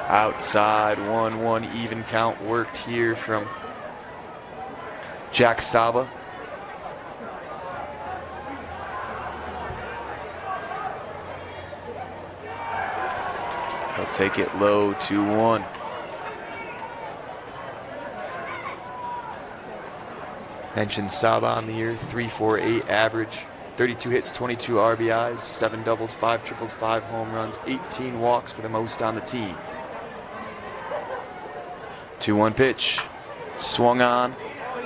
Outside, 1-1 even count worked here from Jack Saba. He'll take it low, 2-1. Mentioned Saba on the year, 3.48 average, 32 hits, 22 RBIs, 7 doubles, 5 triples, 5 home runs, 18 walks for the most on the team. 2-1 pitch, swung on,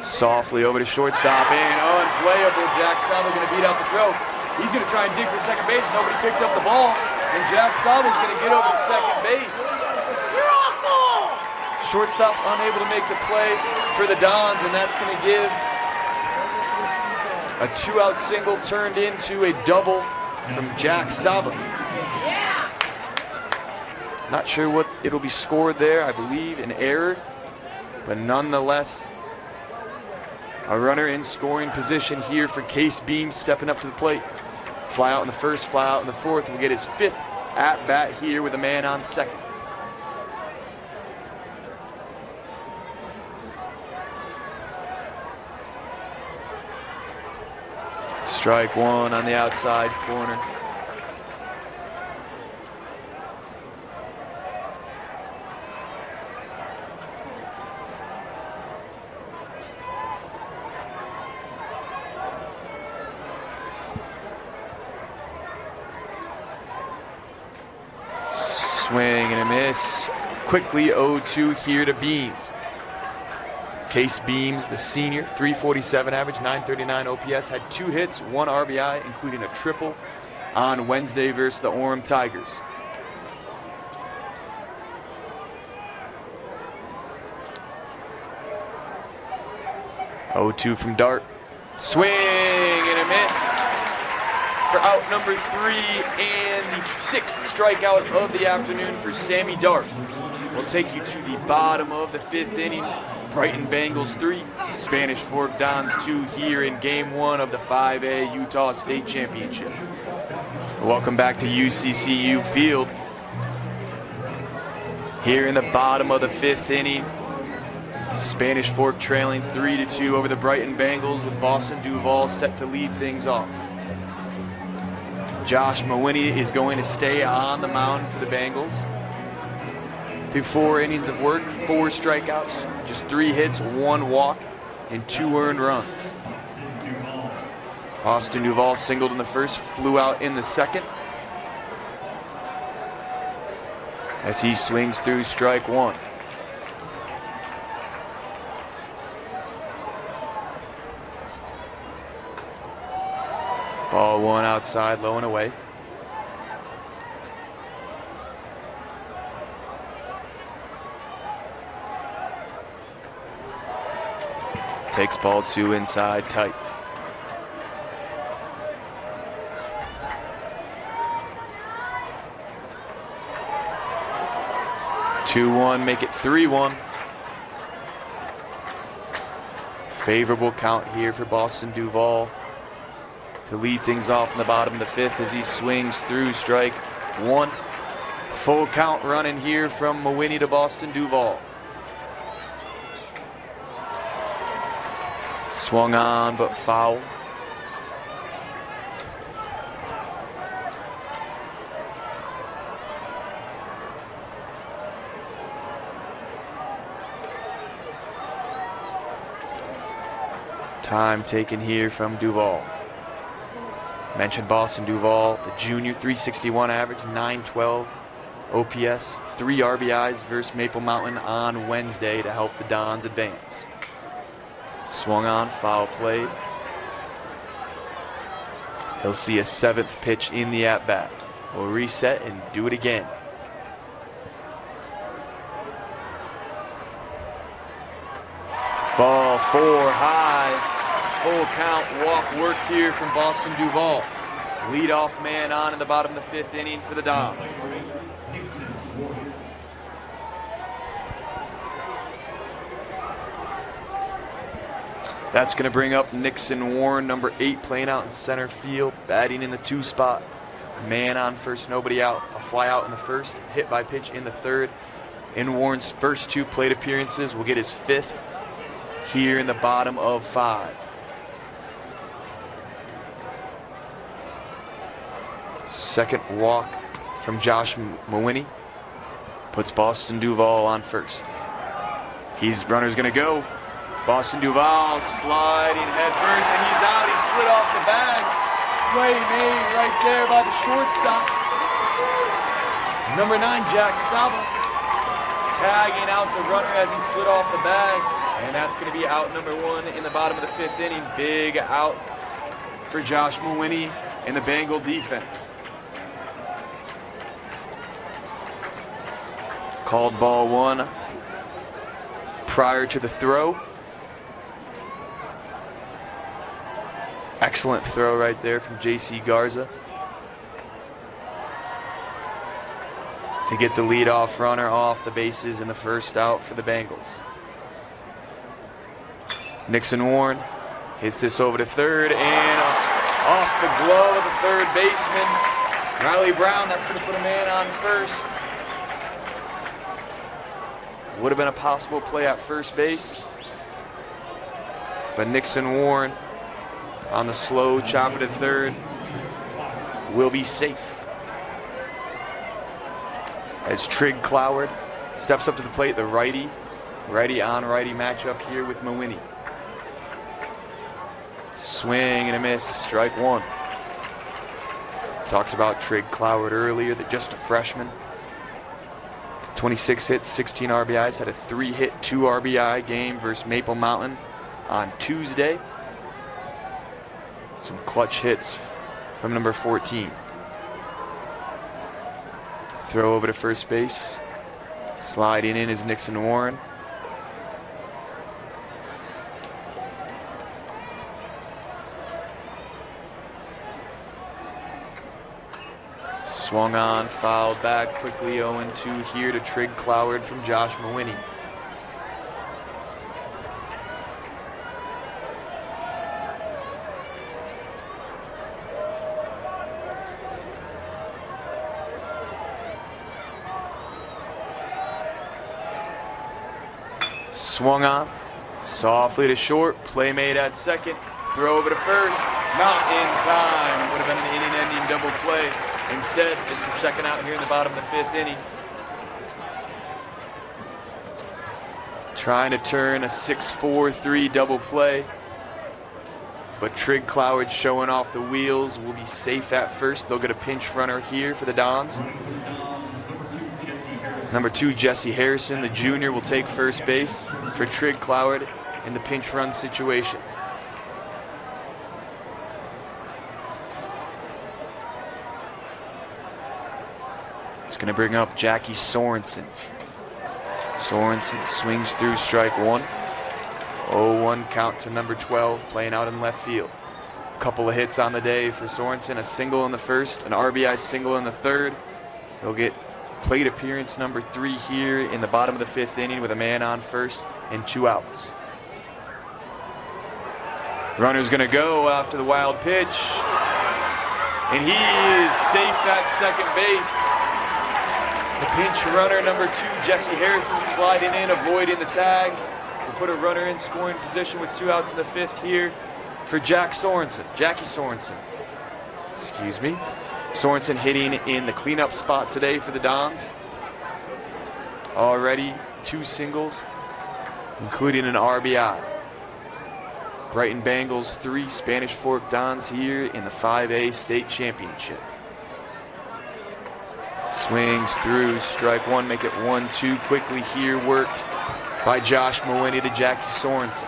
softly over to shortstop, and unplayable. Jack Saba going to beat out the throw. He's going to try and dig for second base. Nobody picked up the ball, and Jack Saba's going to get over to second base. Shortstop unable to make the play for the Dons, and that's going to give a 2-out single turned into a double from Jack Saba. Not sure what it'll be scored there. I believe an error, but nonetheless, a runner in scoring position here for Case Beams, stepping up to the plate. Fly out in the first, fly out in the fourth. Will get his 5th at bat here with a man on second. Strike one on the outside corner. Swing and a miss. Quickly 0-2 here to Beams. Case Beams, the senior, 347 average, 939 OPS, had 2 hits, 1 RBI, including a triple on Wednesday versus the Orem Tigers. (0-2) from Dart. Swing and a miss for out number 3 and the 6th strikeout of the afternoon for Sammy Dart. We'll take you to the bottom of the 5th inning. Brighton Bengals 3, Spanish Fork Dons 2 here in Game 1 of the 5A Utah State Championship. Welcome back to UCCU Field. Here in the bottom of the 5th inning, Spanish Fork trailing 3-2 over the Brighton Bengals, with Boston Duval set to lead things off. Josh Mawhinney is going to stay on the mound for the Bengals. Through 4 innings of work, 4 strikeouts, just 3 hits, 1 walk, and 2 earned runs. Austin Duval singled in the first, flew out in the second, as he swings through strike 1. Ball 1 outside, low and away. Takes ball 2 inside, tight. (2-1), make it 3-1. Favorable count here for Boston Duval to lead things off in the bottom of the 5th as he swings through strike 1. Full count running here from Mawhinney to Boston Duval. Swung on, but foul. Time taken here from Duval. Mentioned Boston Duval, the junior, 361 average, 912 OPS, 3 RBIs versus Maple Mountain on Wednesday to help the Dons advance. Swung on, foul played. He'll see a 7th pitch in the at-bat. We'll reset and do it again. Ball 4 high. Full count walk worked here from Boston Duval. Leadoff man on in the bottom of the 5th inning for the Dons. That's going to bring up Nixon Warren, number 8, playing out in center field, batting in the 2 spot. Man on first, nobody out. A fly out in the first, hit by pitch in the 3rd. in Warren's first 2 plate appearances. Will get his 5th here in the bottom of 5. Second walk from Josh Mawhinney puts Boston Duval on first. Runner's gonna go. Boston Duval sliding head first, and he's out. He slid off the bag. Play made right there by the shortstop. Number 9, Jack Saba, tagging out the runner as he slid off the bag, and that's going to be out number 1 in the bottom of the 5th inning. Big out for Josh Mawhinney and the Bengal defense. Called ball 1 prior to the throw. Excellent throw right there from J.C. Garza to get the leadoff runner off the bases in the first out for the Bengals. Nixon Warren hits this over to third, and off the glove of the third baseman, Riley Brown. That's going to put a man on first. Would have been a possible play at first base, but Nixon Warren on the slow chop to third will be safe. As Trig Cloward steps up to the plate, the righty on righty matchup here with Mawhinney. Swing and a miss, strike 1. Talked about Trig Cloward earlier, that just a freshman. 26 hits, 16 RBIs, had a 3-hit, 2 RBI game versus Maple Mountain on Tuesday. Some clutch hits from number 14. Throw over to first base. Sliding in is Nixon Warren. Swung on, fouled back quickly, 0-2 here to Trig Cloward from Josh Mawhinney. Swung on, softly to short, play made at second, throw over to first, not in time. Would have been an inning-ending double play. Instead, just the second out here in the bottom of the 5th inning. Trying to turn a 6-4-3 double play, but Trig Cloward showing off the wheels. Will be safe at first. They'll get a pinch runner here for the Dons. Number 2, Jesse Harrison, the junior, will take first base for Trig Cloward in the pinch run situation. It's going to bring up Jackie Sorensen. Sorensen swings through strike 1. 0-1 count to number 12, playing out in left field. Couple of hits on the day for Sorensen, a single in the first, an RBI single in the third. He'll get plate appearance number 3 here in the bottom of the 5th inning with a man on first and 2 outs. Runner's going to go after the wild pitch, and he is safe at second base. The pinch runner, number 2, Jesse Harrison, sliding in, avoiding the tag. We'll put a runner in scoring position with 2 outs in the 5th here for Jackie Sorensen. Excuse me. Sorensen hitting in the cleanup spot today for the Dons. Already 2 singles, including an RBI. Brighton Bengals 3, Spanish Fork Dons here in the 5A state championship. Swings through strike 1, make it 1-2 quickly here, worked by Josh Mawhinney to Jackie Sorensen.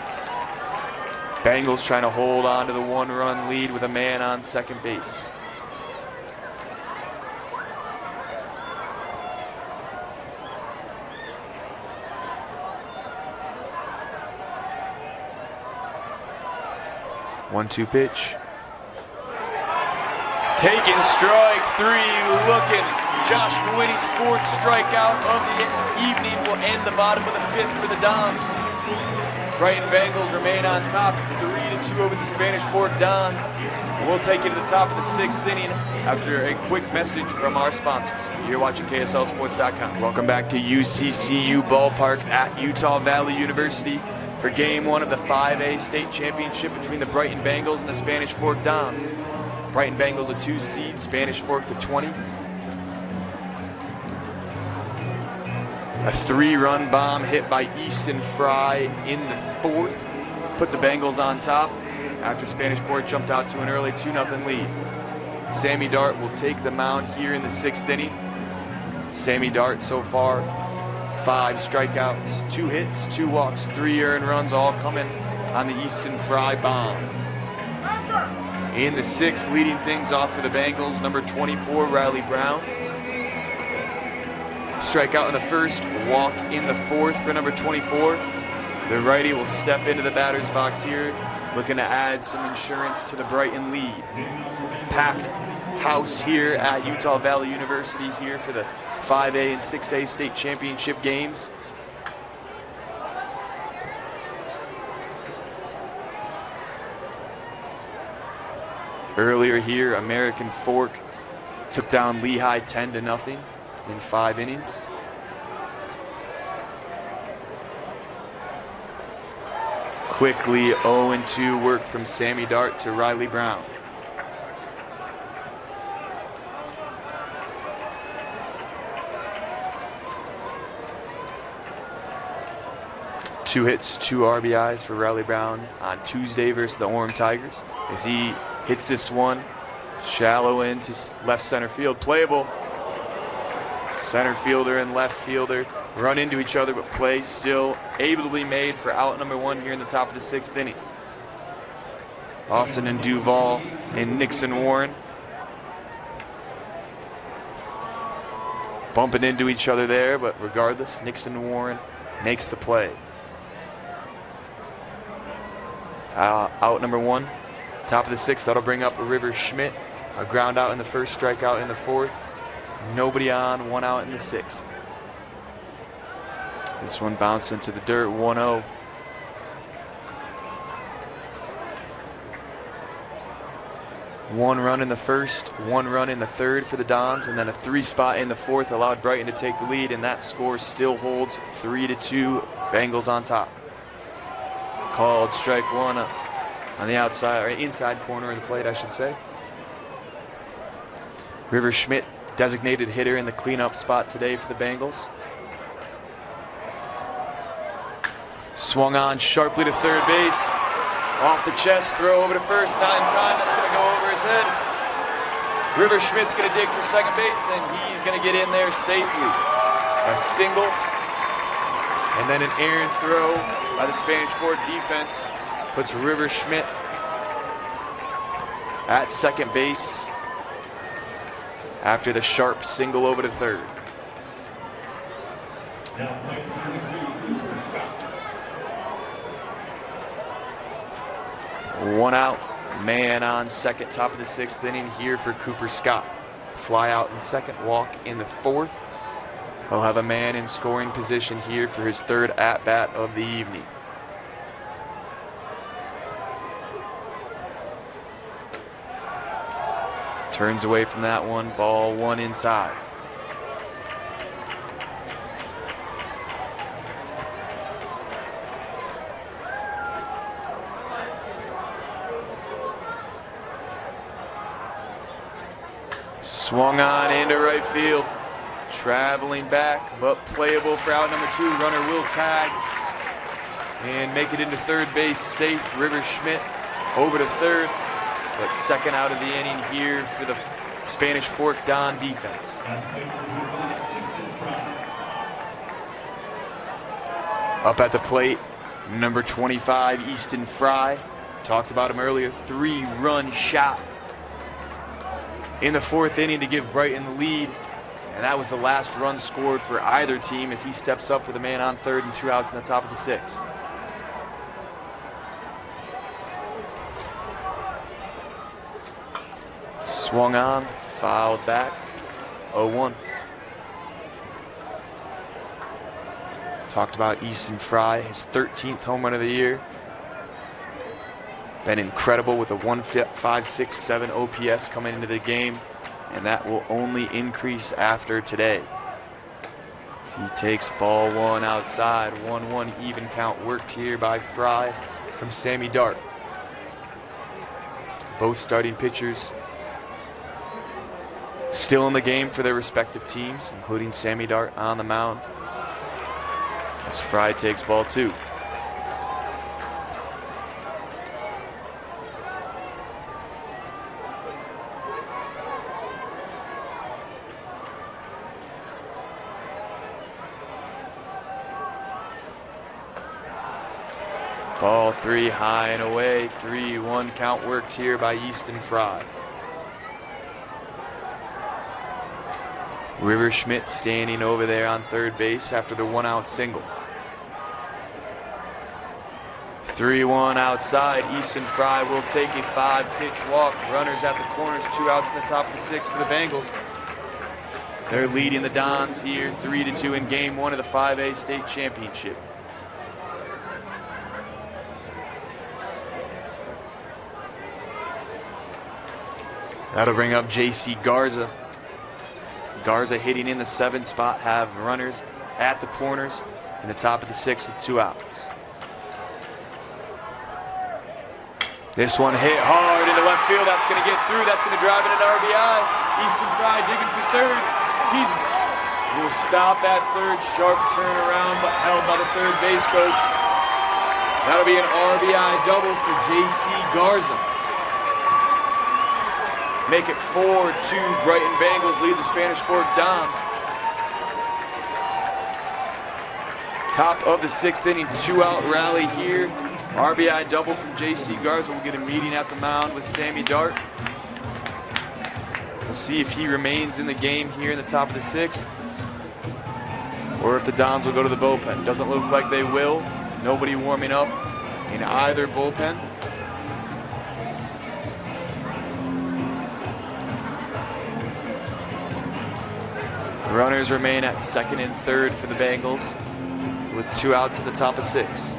Bengals trying to hold on to the 1-run lead with a man on second base. One-two pitch. Taking strike 3, looking. Josh Mawhinney's 4th strikeout of the evening will end the bottom of the 5th for the Dons. Brighton Bengals remain on top 3-2. 0-2 over the Spanish Fork Dons. We'll take you to the top of the 6th inning after a quick message from our sponsors. You're watching KSLSports.com. Welcome back to UCCU Ballpark at Utah Valley University for Game 1 of the 5A State Championship between the Brighton Bengals and the Spanish Fork Dons. Brighton Bengals a 2 seed, Spanish Fork the 20. A 3-run bomb hit by Easton Fry in the 4th put the Bengals on top after Spanish Fork jumped out to an early 2-0 lead. Sammy Dart will take the mound here in the 6th inning. Sammy Dart so far 5 strikeouts, 2 hits, 2 walks, 3 earned runs, all coming on the Easton Fry bomb. In the 6th, leading things off for the Bengals, number 24, Riley Brown. Strikeout in the 1st, walk in the 4th for number 24. The righty will step into the batter's box here, looking to add some insurance to the Brighton lead. Packed house here at Utah Valley University here for the 5A and 6A state championship games. Earlier here, American Fork took down Lehigh 10-0 in 5 innings. Quickly 0-2 work from Sammy Dart to Riley Brown. Two hits, 2 RBIs for Riley Brown on Tuesday versus the Orem Tigers. As he hits this one shallow into left center field, playable. Center fielder and left fielder run into each other, but play still able to be made for out number 1 here in the top of the 6th inning. Austin and Duval and Nixon Warren bumping into each other there, but regardless, Nixon Warren makes the play. Out number 1, top of the 6th, that'll bring up River Schmidt. A ground out in the 1st, strikeout in the 4th. Nobody on, 1 out in the 6th. This one bounced into the dirt, 1-0. One run in the 1st, 1 run in the 3rd for the Dons, and then a 3 spot in the 4th allowed Brighton to take the lead, and that score still holds 3-2, Bengals on top. Called strike 1 on the outside, or inside corner of the plate, I should say. River Schmidt, designated hitter in the cleanup spot today for the Bengals. Swung on sharply to 3rd base. Off the chest, throw over to 1st, not in time. That's going to go over his head. River Schmidt's going to dig for 2nd base, and he's going to get in there safely. A single, and then an errant throw by the Spanish Fork defense puts River Schmidt at 2nd base after the sharp single over to 3rd. One out, man on 2nd, top of the 6th inning here for Cooper Scott. Fly out in the 2nd, walk in the 4th. He'll have a man in scoring position here for his 3rd at-bat of the evening. Turns away from that one, ball 1 inside. Swung on into right field. Traveling back, but playable for out number 2. Runner will tag and make it into 3rd base safe. River Schmidt over to 3rd, but 2nd out of the inning here for the Spanish Fork Don defense. Up at the plate, number 25, Easton Fry. Talked about him earlier, 3-run shot in the 4th inning to give Brighton the lead. And that was the last run scored for either team as he steps up with a man on 3rd and 2 outs in the top of the 6th. Swung on, fouled back, 0-1. Talked about Easton Fry, his 13th home run of the year. Been incredible with a 1.567 OPS coming into the game, and that will only increase after today. So he takes ball one outside. 1-1 even count worked here by Fry from Sammy Dart. Both starting pitchers still in the game for their respective teams, including Sammy Dart on the mound as Fry takes ball two. Ball three, high and away. 3-1 count worked here by Easton Fry. River Schmidt standing over there on third base after the 1-out single. 3-1 outside. Easton Fry will take a 5-pitch walk. Runners at the corners, 2 outs in the top of the 6th for the Bengals. They're leading the Dons here 3-2 in game 1 of the 5A state championship. That'll bring up J.C. Garza. Garza hitting in the 7th spot, have runners at the corners in the top of the 6th with 2 outs. This one hit hard into left field. That's going to get through. That's going to drive it into RBI. Easton Fry digging for third. Will stop at third. Sharp turnaround, but held by the third base coach. That'll be an RBI double for J.C. Garza. Make it 4-2. Brighton Bengals lead the Spanish Fork Dons. Top of the 6th inning, 2-out rally here. RBI double from J.C. Garza. We'll get a meeting at the mound with Sammy Dart. We'll see if he remains in the game here in the top of the 6th, or if the Dons will go to the bullpen. Doesn't look like they will. Nobody warming up in either bullpen. Runners remain at 2nd and 3rd for the Bengals with 2 outs in the top of 6.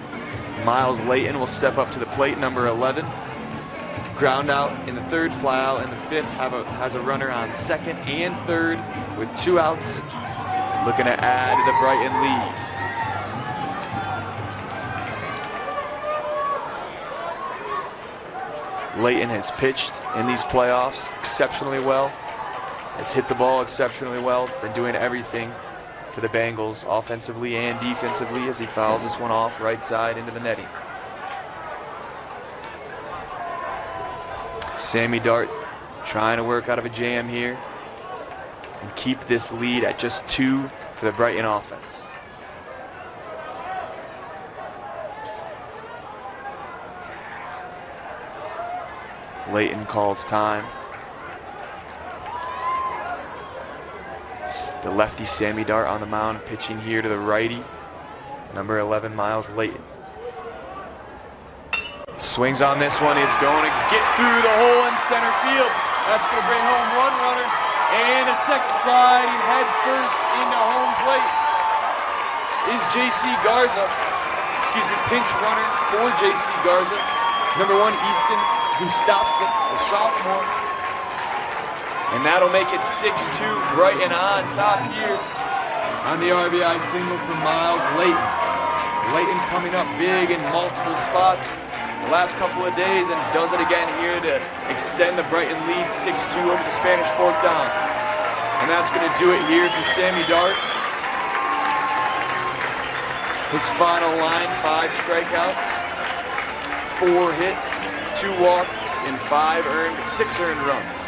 Miles Layton will step up to the plate, number 11. Ground out in the 3rd, fly out in the 5th, has a runner on 2nd and 3rd with 2 outs. Looking to add to the Brighton lead. Layton has pitched in these playoffs exceptionally well. Has hit the ball exceptionally well. Been doing everything for the Bengals offensively and defensively as he fouls this one off right side into the netting. Sammy Dart trying to work out of a jam here and keep this lead at just 2 for the Brighton offense. Layton calls time. The lefty Sammy Dart on the mound, pitching here to the righty, number 11, Miles Layton. Swings on this one. It's going to get through the hole in center field. That's going to bring home 1 runner and a second sliding head first into home plate is J.C. Garza. Pinch runner for J.C. Garza. Number 1, Easton Gustafson, the sophomore. And that'll make it 6-2, Brighton on top here on the RBI single from Miles Layton. Layton coming up big in multiple spots the last couple of days and does it again here to extend the Brighton lead 6-2 over the Spanish Fork Dons. And that's going to do it here for Sammy Dart. His final line, 5 strikeouts, 4 hits, 2 walks, and 6 earned runs.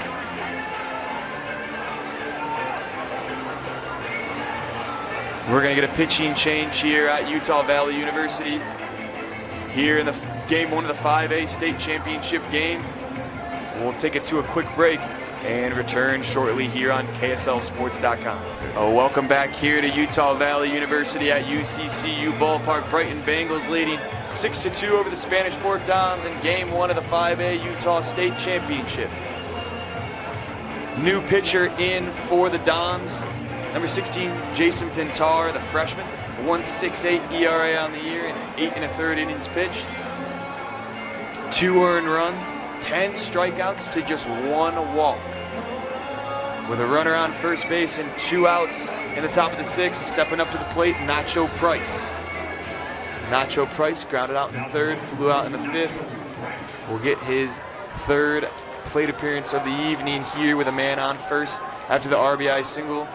We're going to get a pitching change here at Utah Valley University here in the game 1 of the 5A state championship game. We'll take it to a quick break and return shortly here on KSLSports.com. Welcome back here to Utah Valley University at UCCU Ballpark. Brighton Bengals leading 6-2 over the Spanish Fork Dons in game 1 of the 5A Utah State Championship. New pitcher in for the Dons. Number 16, Jason Pintar, the freshman, 1.68 ERA on the year and 8 1/3 innings pitched. 2 earned runs, 10 strikeouts to just 1 walk. With a runner on first base and 2 outs in the top of the 6th, stepping up to the plate, Nacho Price. Nacho Price grounded out in the 3rd, flew out in the 5th. Will get his 3rd plate appearance of the evening here with a man on first after the RBI single,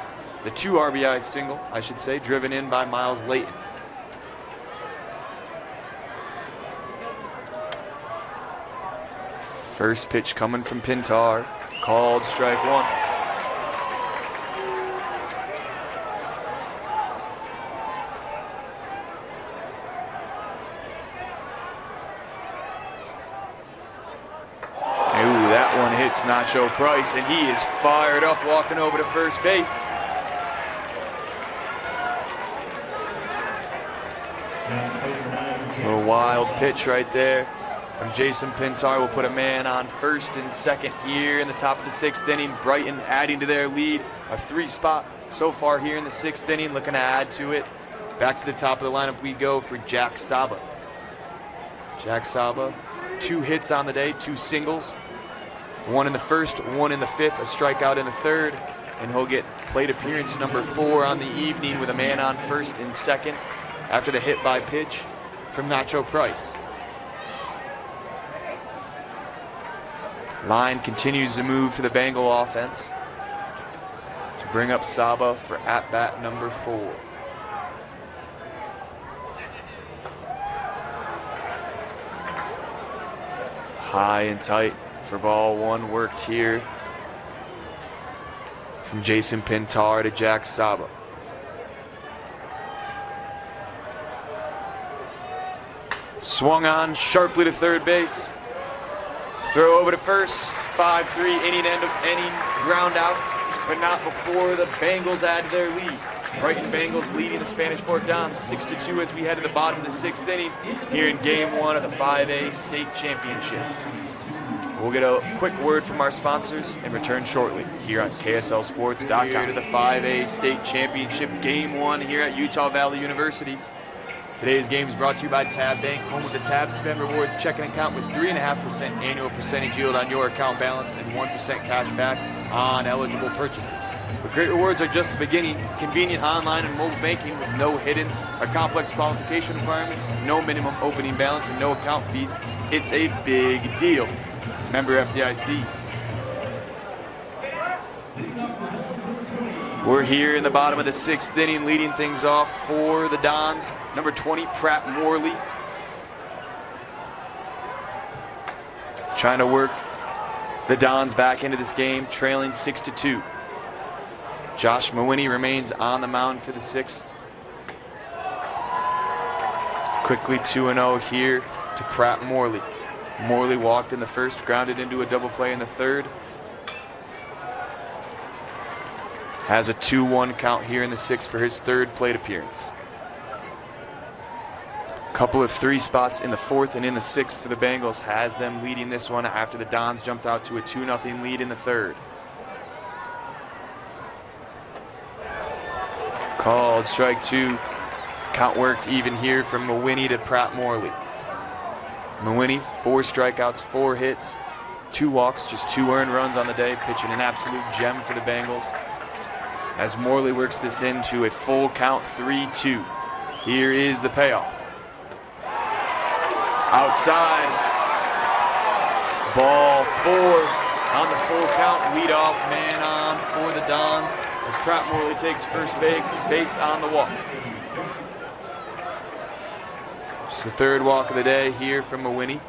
the 2 RBI single, I should say, driven in by Miles Layton. First pitch coming from Pintar, called strike 1. That one hits Nacho Price, and he is fired up walking over to first base. A little wild pitch right there from Jason Pintar. Will put a man on first and second here in the top of the 6th inning. Brighton adding to their lead, a 3-spot so far here in the 6th inning, looking to add to it. Back to the top of the lineup we go for Jack Saba. Jack Saba, 2 hits on the day, 2 singles. 1 in the 1st, 1 in the 5th, a strikeout in the 3rd, and he'll get plate appearance number 4 on the evening with a man on first and second after the hit by pitch from Nacho Price. Line continues to move for the Bengal offense to bring up Saba for at-bat number 4. High and tight for ball 1 worked here from Jason Pintar to Jack Saba. Swung on sharply to third base. Throw over to first. 5-3 inning ground out, but not before the Bengals add their lead. Brighton Bengals leading the Spanish Fork Dons 6-2 as we head to the bottom of the 6th inning here in Game 1 of the 5A State Championship. We'll get a quick word from our sponsors and return shortly here on KSLSports.com. Here to the 5A State Championship Game 1 here at Utah Valley University. Today's game is brought to you by Tab Bank, home of the Tab Spend Rewards checking account with 3.5% annual percentage yield on your account balance and 1% cash back on eligible purchases. But great rewards are just the beginning. Convenient online and mobile banking with no hidden or complex qualification requirements, no minimum opening balance, and no account fees. It's a big deal. Member FDIC. We're here in the bottom of the 6th inning, leading things off for the Dons. Number 20, Pratt Morley. Trying to work the Dons back into this game, trailing 6-2. Josh Mawhinney remains on the mound for the 6th. Quickly 2-0 here to Pratt Morley. Morley walked in the 1st, grounded into a double play in the 3rd. Has a 2-1 count here in the 6th for his 3rd plate appearance. Couple of 3 spots in the 4th and in the 6th for the Bengals has them leading this one after the Dons jumped out to a 2-0 lead in the 3rd. Called strike 2. Count worked even here from Mawhinney to Pratt Morley. Mawhinney, 4 strikeouts, 4 hits, 2 walks, just 2 earned runs on the day, pitching an absolute gem for the Bengals. As Morley works this into a full count, 3-2. Here is the payoff. Outside, ball 4 on the full count, leadoff man on for the Dons as Pratt Morley takes first base on the walk. It's the 3rd walk of the day here from Mawhinney.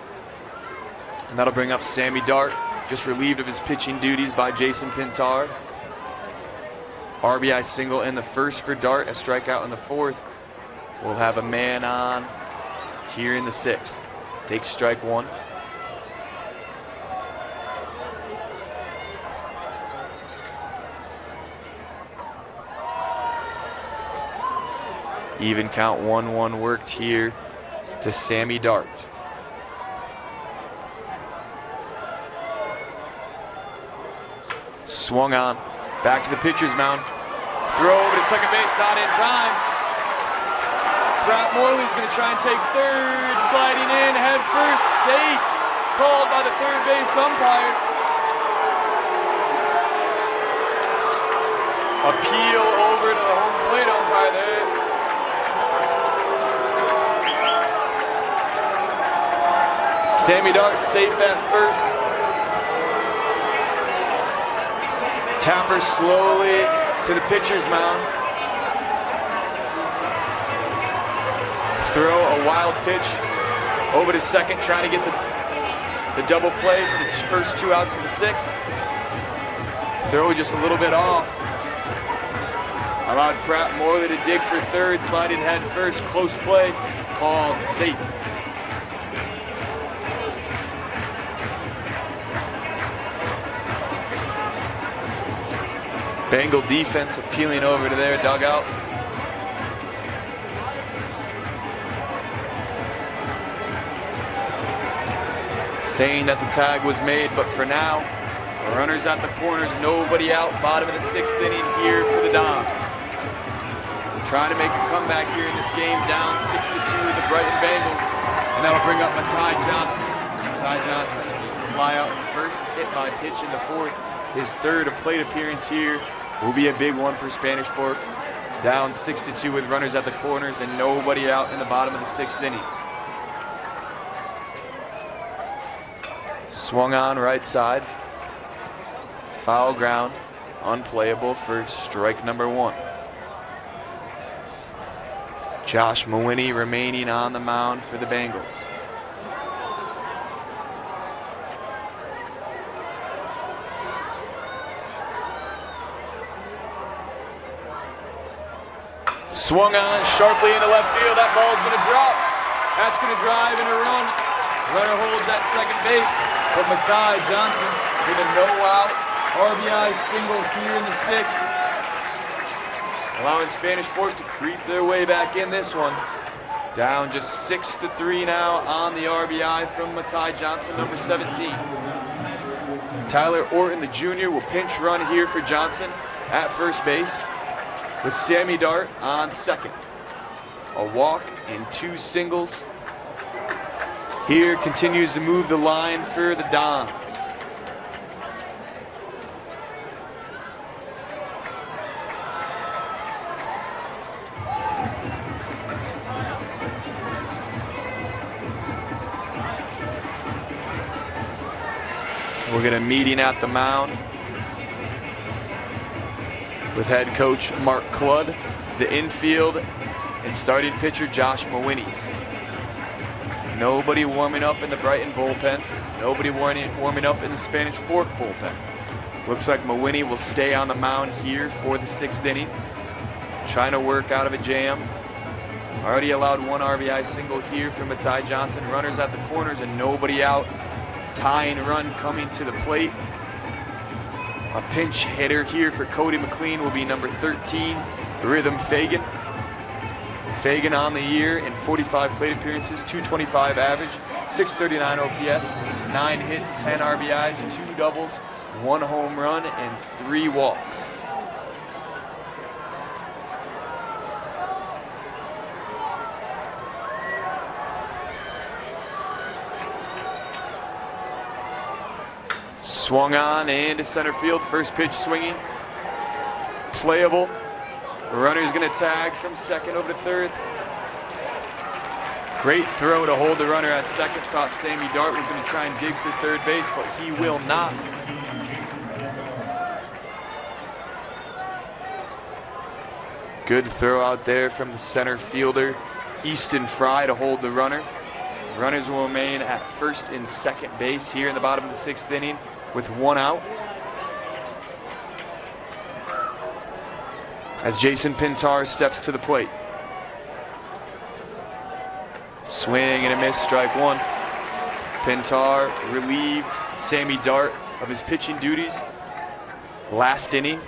And that'll bring up Sammy Dart, just relieved of his pitching duties by Jason Pintar. RBI single in the 1st for Dart, a strikeout in the 4th. We'll have a man on here in the 6th. Takes strike 1. Even count 1-1 worked here to Sammy Dart. Swung on, back to the pitcher's mound. Throw over to second base, not in time. Pratt Morley's going to try and take 3rd, sliding in, head first, safe. called by the third base umpire. Appeal over to the home plate umpire there. Sammy Dart safe at first. Tapper slowly to the pitcher's mound. Throw a wild pitch over to second, trying to get the double play for the first 2 outs of the 6th. Throw just a little bit off. Allowed Pratt Morley to dig for third, sliding head first, close play, called safe. Bengal defense appealing over to their dugout. Saying that the tag was made, but for now, runners at the corners, nobody out. Bottom of the 6th inning here for the Dons. Trying to make a comeback here in this game, down 6-2 the Brighton Bengals. And that'll bring up Matai Johnson. Matai Johnson fly out in the first, hit by pitch in the 4th. His 3rd plate appearance here will be a big one for Spanish Fork. Down 6-2 with runners at the corners and nobody out in the bottom of the 6th inning. Swung on right side. Foul ground, unplayable for strike number 1. Josh Mawhinney remaining on the mound for the Bengals. Swung on sharply into left field. That ball's going to drop. That's going to drive in a run. Runner holds at second base. But Matai Johnson with a no-out RBI single here in the 6th. Allowing Spanish Fork to creep their way back in this one. Down just 6-3 now on the RBI from Matai Johnson, number 17. Tyler Orton, the junior, will pinch run here for Johnson at first base, with Sammy Dart on second. A walk and 2 singles. Here continues to move the line for the Dons. We'll get a meeting at the mound with head coach Mark Cludd, the infield, and starting pitcher Josh Mawhinney. Nobody warming up in the Brighton bullpen. Nobody warming up in the Spanish Fork bullpen. Looks like Mawhinney will stay on the mound here for the 6th inning. Trying to work out of a jam. Already allowed 1 RBI single here from Matai Johnson. Runners at the corners and nobody out. Tying run coming to the plate. A pinch hitter here for Cody McLean will be number 13, Rhythm Fagan. Fagan on the year in 45 plate appearances, 225 average, 639 OPS, 9 hits, 10 RBIs, 2 doubles, 1 home run, and 3 walks. Swung on into center field, first pitch swinging, playable. Runner's gonna tag from second over to third. Great throw to hold the runner at second. Thought Sammy Dart was gonna try and dig for third base, but he will not. Good throw out there from the center fielder, Easton Fry, to hold the runner. Runners will remain at first and second base here in the bottom of the 6th inning with 1 out. As Jason Pintar steps to the plate. Swing and a miss, strike 1. Pintar relieved Sammy Dart of his pitching duties last inning.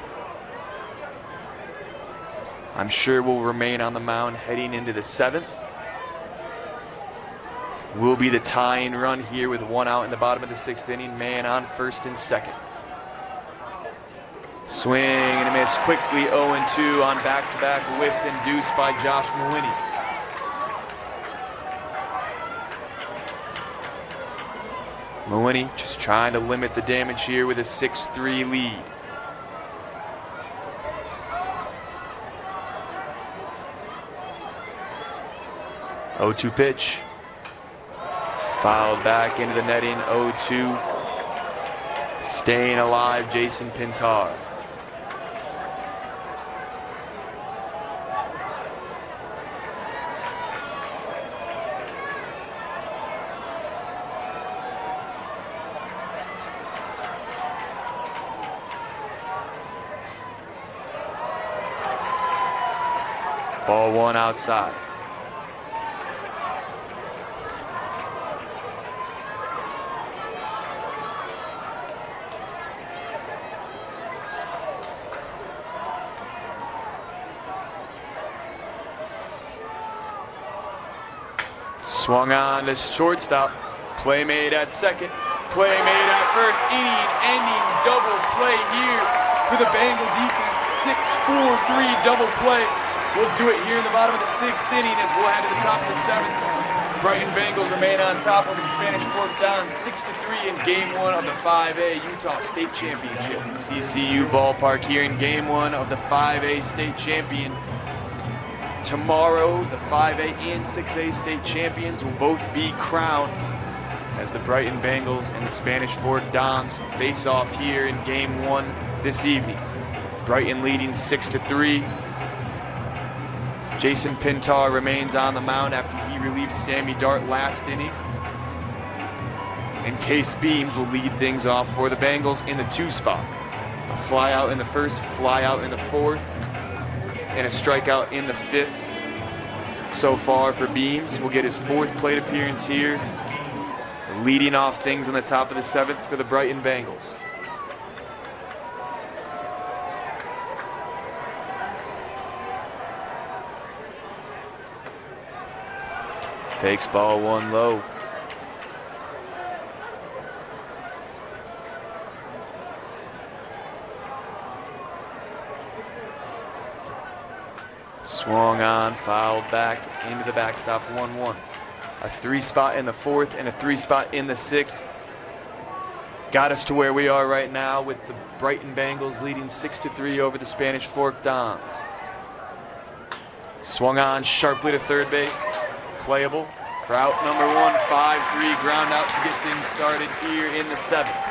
I'm sure will remain on the mound heading into the 7th. Will be the tying run here with 1 out in the bottom of the 6th inning. Man on first and second. Swing and a miss, quickly 0-2 on back-to-back whiffs induced by Josh Mawhinney. Mooney just trying to limit the damage here with a 6-3 lead. 0-2 pitch. Fouled back into the netting. 0-2. Staying alive, Jason Pintar. Ball one outside. Swung on to shortstop. Play made at second. Play made at first. Inning-ending double play here for the Bengal defense. 6-4-3 double play. We'll do it here in the bottom of the 6th inning as we'll head to the top of the 7th. Brighton Bengals remain on top over the Spanish Fork Dons 6-3 in Game 1 of the 5A Utah State Championship. CCU Ballpark here in Game 1 of the 5A State Champion. Tomorrow, the 5A and 6A state champions will both be crowned as the Brighton Bengals and the Spanish Fork Dons face off here in Game 1 this evening. Brighton leading 6-3. Jason Pintar remains on the mound after he relieved Sammy Dart last inning. And Case Beams will lead things off for the Bengals in the 2 spot. A fly out in the 1st, fly out in the 4th. And a strikeout in the 5th so far for Beams. Will get his 4th plate appearance here, leading off things in the top of the 7th for the Brighton Bengals. Takes ball one low. Swung on, fouled back into the backstop, 1-1. A 3 spot in the 4th and a 3 spot in the 6th. Got us to where we are right now with the Brighton Bengals leading 6-3 over the Spanish Fork Dons. Swung on sharply to third base. Playable for out number 1, 5-3 ground out to get things started here in the 7th.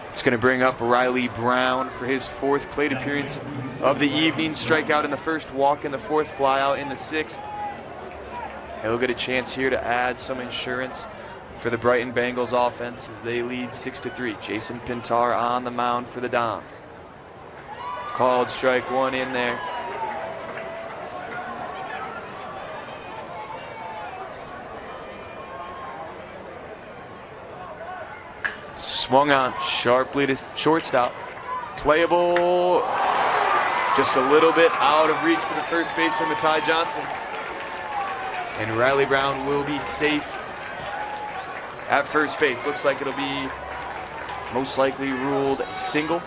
It's going to bring up Riley Brown for his 4th plate appearance of the evening. Strikeout in the 1st, walk in the 4th, fly out in the 6th. He'll get a chance here to add some insurance for the Brighton Bengals offense as they lead 6-3. Jason Pintar on the mound for the Dons. Called strike 1 in there. Swung on sharply to shortstop. Playable. Just a little bit out of reach for the first baseman, Matai Johnson. And Riley Brown will be safe at first base. Looks like it'll be most likely ruled a single.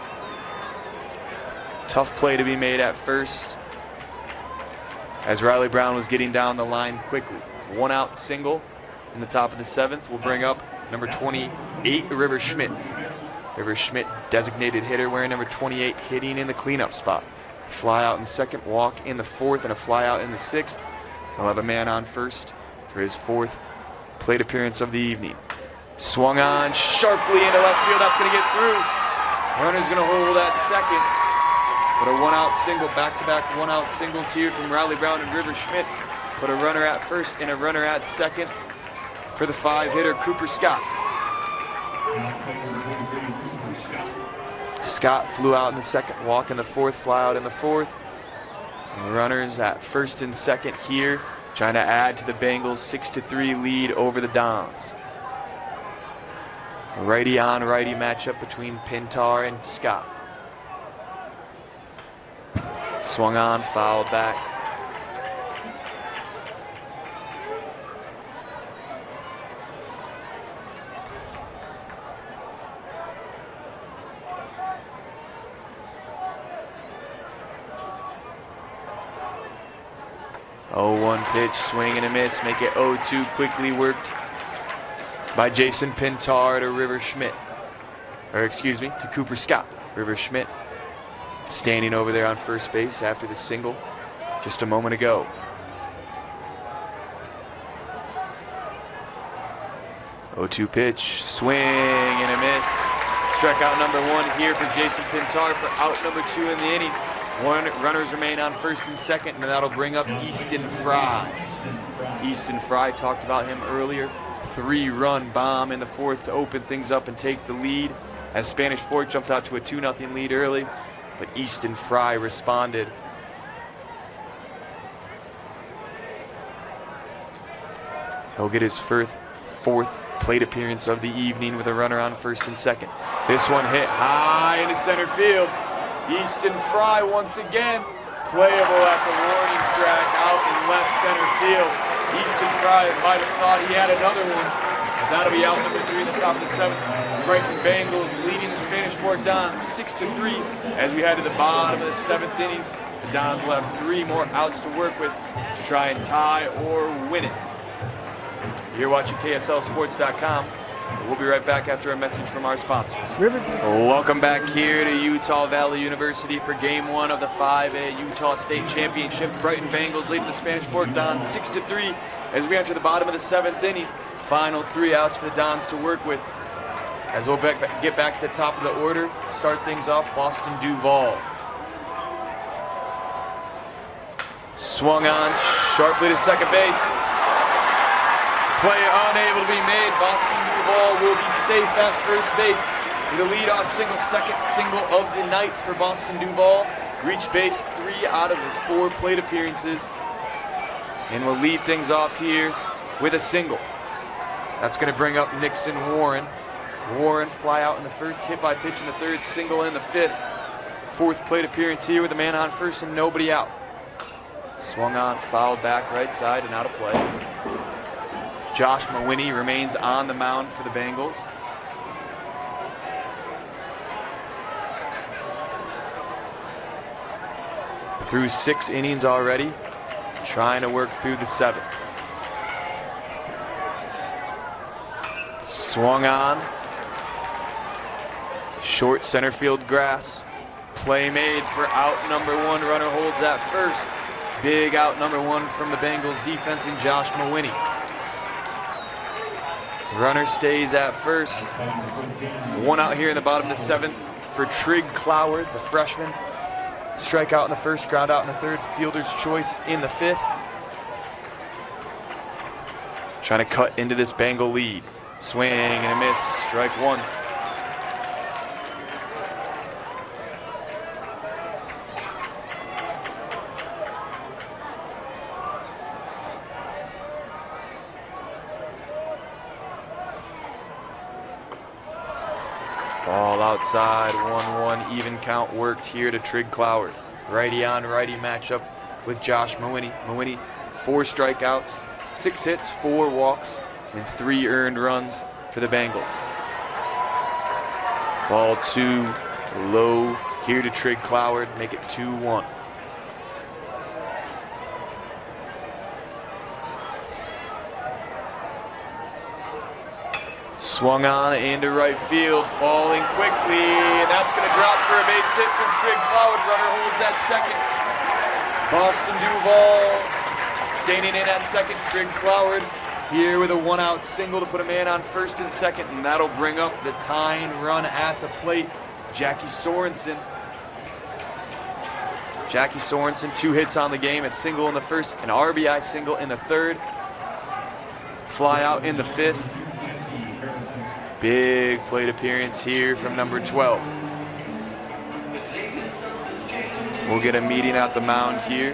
Tough play to be made at first as Riley Brown was getting down the line quickly. 1 out single in the top of the 7th will bring up number 28, River Schmidt. River Schmidt, designated hitter, wearing number 28, hitting in the cleanup spot. Fly out in the 2nd, walk in the 4th, and a fly out in the 6th. He'll have a man on first for his 4th plate appearance of the evening. Swung on sharply into left field. That's going to get through. Runner's going to hold at 2nd. But a 1 out single, back-to-back 1 out singles here from Riley Brown and River Schmidt. Put a runner at 1st and a runner at 2nd. For the 5-hitter, Cooper Scott. Scott flew out in the 2nd, walk in the 4th, fly out in the 4th. And runners at 1st and 2nd here, trying to add to the Bengals' 6-3 lead over the Dons. Righty on righty matchup between Pintar and Scott. Swung on, fouled back. 0-1 pitch, swing and a miss, make it 0-2, quickly worked by Jason Pintar to River Schmidt. Or excuse me, to Cooper Scott. River Schmidt standing over there on first base after the single just a moment ago. Oh, 2 pitch, swing and a miss. Strikeout number 1 here for Jason Pintar for out number 2 in the inning. Runners remain on first and second, and that'll bring up Easton Fry. Easton Fry, talked about him earlier. 3-run bomb in the 4th to open things up and take the lead, as Spanish Fork jumped out to a 2-0 lead early, but Easton Fry responded. He'll get his fourth plate appearance of the evening with a runner on first and second. This one hit high into center field. Easton Fry once again playable at the warning track out in left center field. Easton Fry might have thought he had another one, but that'll be out number 3 in the top of the 7th. Brighton Bengals leading the Spanish Fork Dons 6-3 as we head to the bottom of the 7th inning. The Dons will have 3 more outs to work with to try and tie or win it. You're watching KSLSports.com. We'll be right back after a message from our sponsors. Welcome back here to Utah Valley University for Game 1 of the 5A Utah State Championship. Brighton Bengals leading the Spanish Fork Dons 6-3 as we enter the bottom of the 7th inning. Final 3 outs for the Dons to work with. As we'll get back to the top of the order, start things off, Boston Duval. Swung on sharply to second base. Play unable to be made. Boston Duval will be safe at first base with a leadoff single, second single of the night for Boston Duval. Reached base 3 out of his 4 plate appearances, and will lead things off here with a single. That's going to bring up Nixon Warren. Warren fly out in the 1st, hit by pitch in the 3rd, single in the 5th. 4th plate appearance here with a man on first and nobody out. Swung on, fouled back right side and out of play. Josh Mawhinney remains on the mound for the Bengals. Through 6 innings already, trying to work through the 7th. Swung on. Short center field grass. Play made for out number 1. Runner holds at first. Big out number 1 from the Bengals defense in Josh Mawhinney. Runner stays at first. 1 out here in the bottom of the 7th for Trig Cloward, the freshman. Strikeout in the 1st, ground out in the 3rd, fielder's choice in the 5th. Trying to cut into this Bengal lead. Swing and a miss, strike 1. Ball outside, 1-1, even count worked here to Trig Cloward. Righty on righty matchup with Josh Mawhinney. Mawhinney, 4 strikeouts, 6 hits, 4 walks, and 3 earned runs for the Bengals. Ball 2, low here to Trig Cloward, make it 2-1. Swung on into right field, falling quickly, and that's going to drop for a base hit from Trig Cloward. Runner holds at second. Boston Duval standing in at second. Trig Cloward here with a 1-out single to put a man on first and second, and that'll bring up the tying run at the plate, Jackie Sorensen. Jackie Sorensen, 2 hits on the game, a single in the 1st, an RBI single in the 3rd. Fly out in the 5th. Big plate appearance here from number 12. We'll get a meeting at the mound here.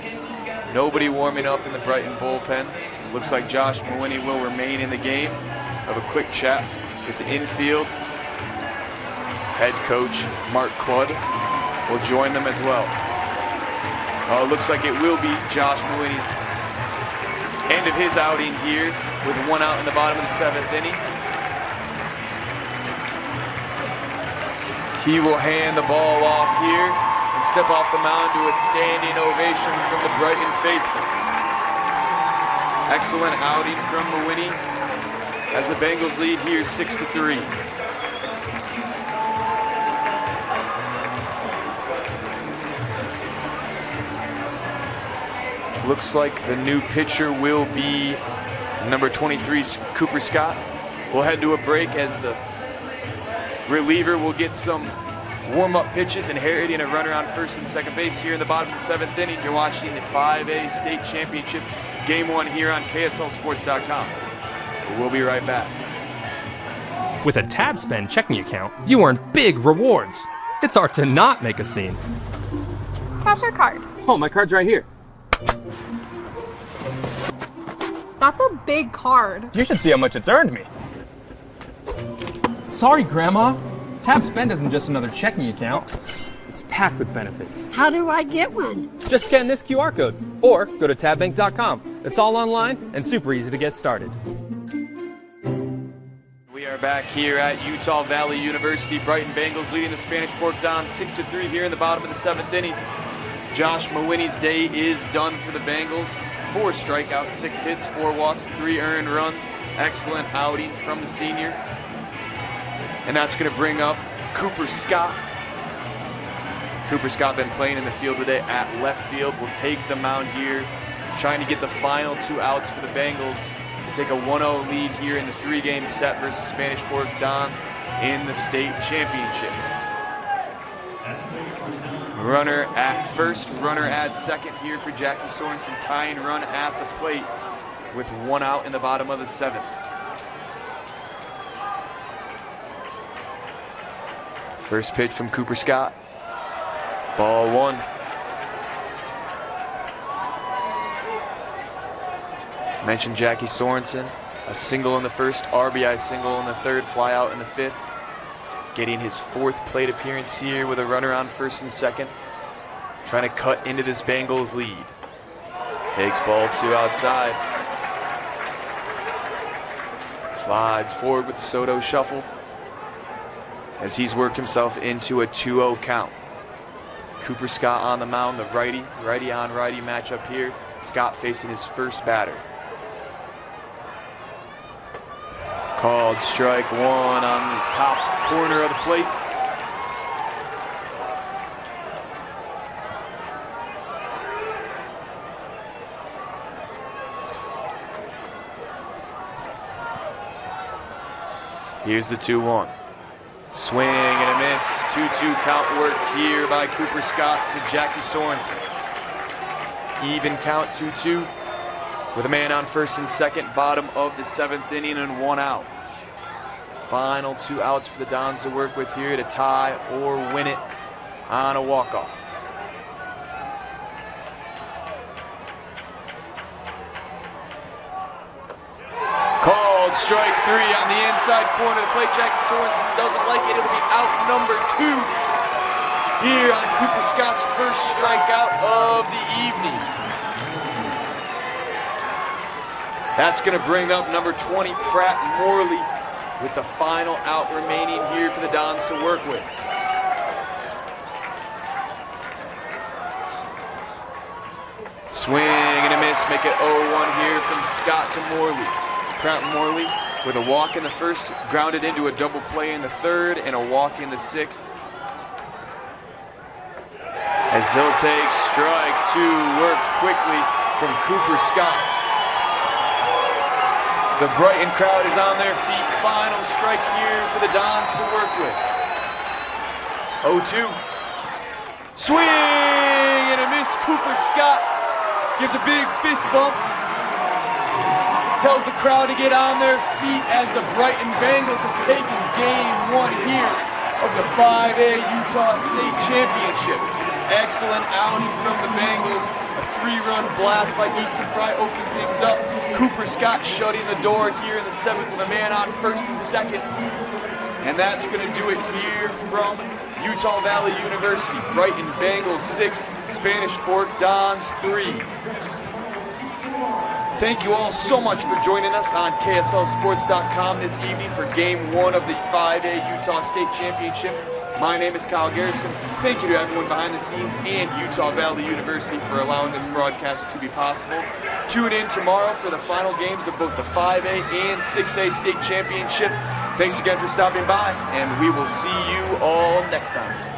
Nobody warming up in the Brighton bullpen. Looks like Josh Mawhinney will remain in the game. Have a quick chat with the infield. Head coach Mark Cludd will join them as well. It looks like it will be Josh Mawhinney's end of his outing here with 1 out in the bottom of the 7th inning. He will hand the ball off here and step off the mound to a standing ovation from the Brighton faithful. Excellent outing from Mawhinney as the Bengals lead here 6-3. Looks like the new pitcher will be number 23, Cooper Scott. We'll head to a break as the reliever will get some warm-up pitches, inheriting a runner on first and second base here in the bottom of the 7th inning. You're watching the 5A State Championship Game 1 here on KSLSports.com. We'll be right back. With a Tab Spend checking account, you earn big rewards. It's hard to not make a scene. Cash or card? Oh, my card's right here. That's a big card. You should see how much it's earned me. Sorry, Grandma. Tab Spend isn't just another checking account. It's packed with benefits. How do I get one? Just scan this QR code or go to tabbank.com. It's all online and super easy to get started. We are back here at Utah Valley University. Brighton Bengals leading the Spanish Fork Dons 6-3 here in the bottom of the 7th inning. Josh Mawhinney's day is done for the Bengals. 4 strikeouts, 6 hits, 4 walks, 3 earned runs. Excellent outing from the senior. And that's going to bring up Cooper Scott. Cooper Scott been playing in the field today at left field. Will take the mound here, trying to get the final 2 outs for the Bengals to take a 1-0 lead here in the 3-game set versus Spanish Fork Dons in the state championship. Runner at first, runner at second here for Jackie Sorensen. Tying run at the plate with 1 out in the bottom of the 7th. First pitch from Cooper Scott. Ball 1. Mentioned Jackie Sorensen. A single in the first, RBI single in the 3rd, fly out in the 5th. Getting his 4th plate appearance here with a runner on first and second. Trying to cut into this Bengals lead. Takes ball 2 outside. Slides forward with the Soto shuffle as he's worked himself into a 2-0 count. Cooper Scott on the mound, the righty on righty matchup here. Scott facing his first batter. Called strike 1 on the top corner of the plate. Here's the 2-1. Swing and a miss. 2-2 count worked here by Cooper Scott to Jackie Sorensen. Even count 2-2 with a man on first and second, bottom of the 7th inning and 1 out. Final 2 outs for the Dons to work with here to tie or win it on a walk-off. Called strike 3 on the inside corner of the plate. Jackie Sorensen doesn't like it. It'll be out number 2 here on Cooper Scott's first strikeout of the evening. That's going to bring up number 20, Pratt Morley, with the final out remaining here for the Dons to work with. Swing and a miss, make it 0-1 here from Scott to Morley. Pratt Morley with a walk in the first, grounded into a double play in the 3rd, and a walk in the 6th. As he'll take strike 2, worked quickly from Cooper Scott. The Brighton crowd is on their feet. Final strike here for the Dons to work with. 0-2. Swing and a miss. Cooper Scott gives a big fist bump. Tells the crowd to get on their feet as the Brighton Bengals have taken game 1 here of the 5A Utah State Championship. Excellent outing from the Bengals. A 3-run blast by Easton Fry opening things up. Cooper Scott shutting the door here in the 7th with a man on first and second. And that's going to do it here from Utah Valley University. Brighton Bengals 6, Spanish Fork Dons 3. Thank you all so much for joining us on KSLSports.com this evening for Game 1 of the 5A Utah State Championship. My name is Kyle Garrison. Thank you to everyone behind the scenes and Utah Valley University for allowing this broadcast to be possible. Tune in tomorrow for the final games of both the 5A and 6A state championship. Thanks again for stopping by, and we will see you all next time.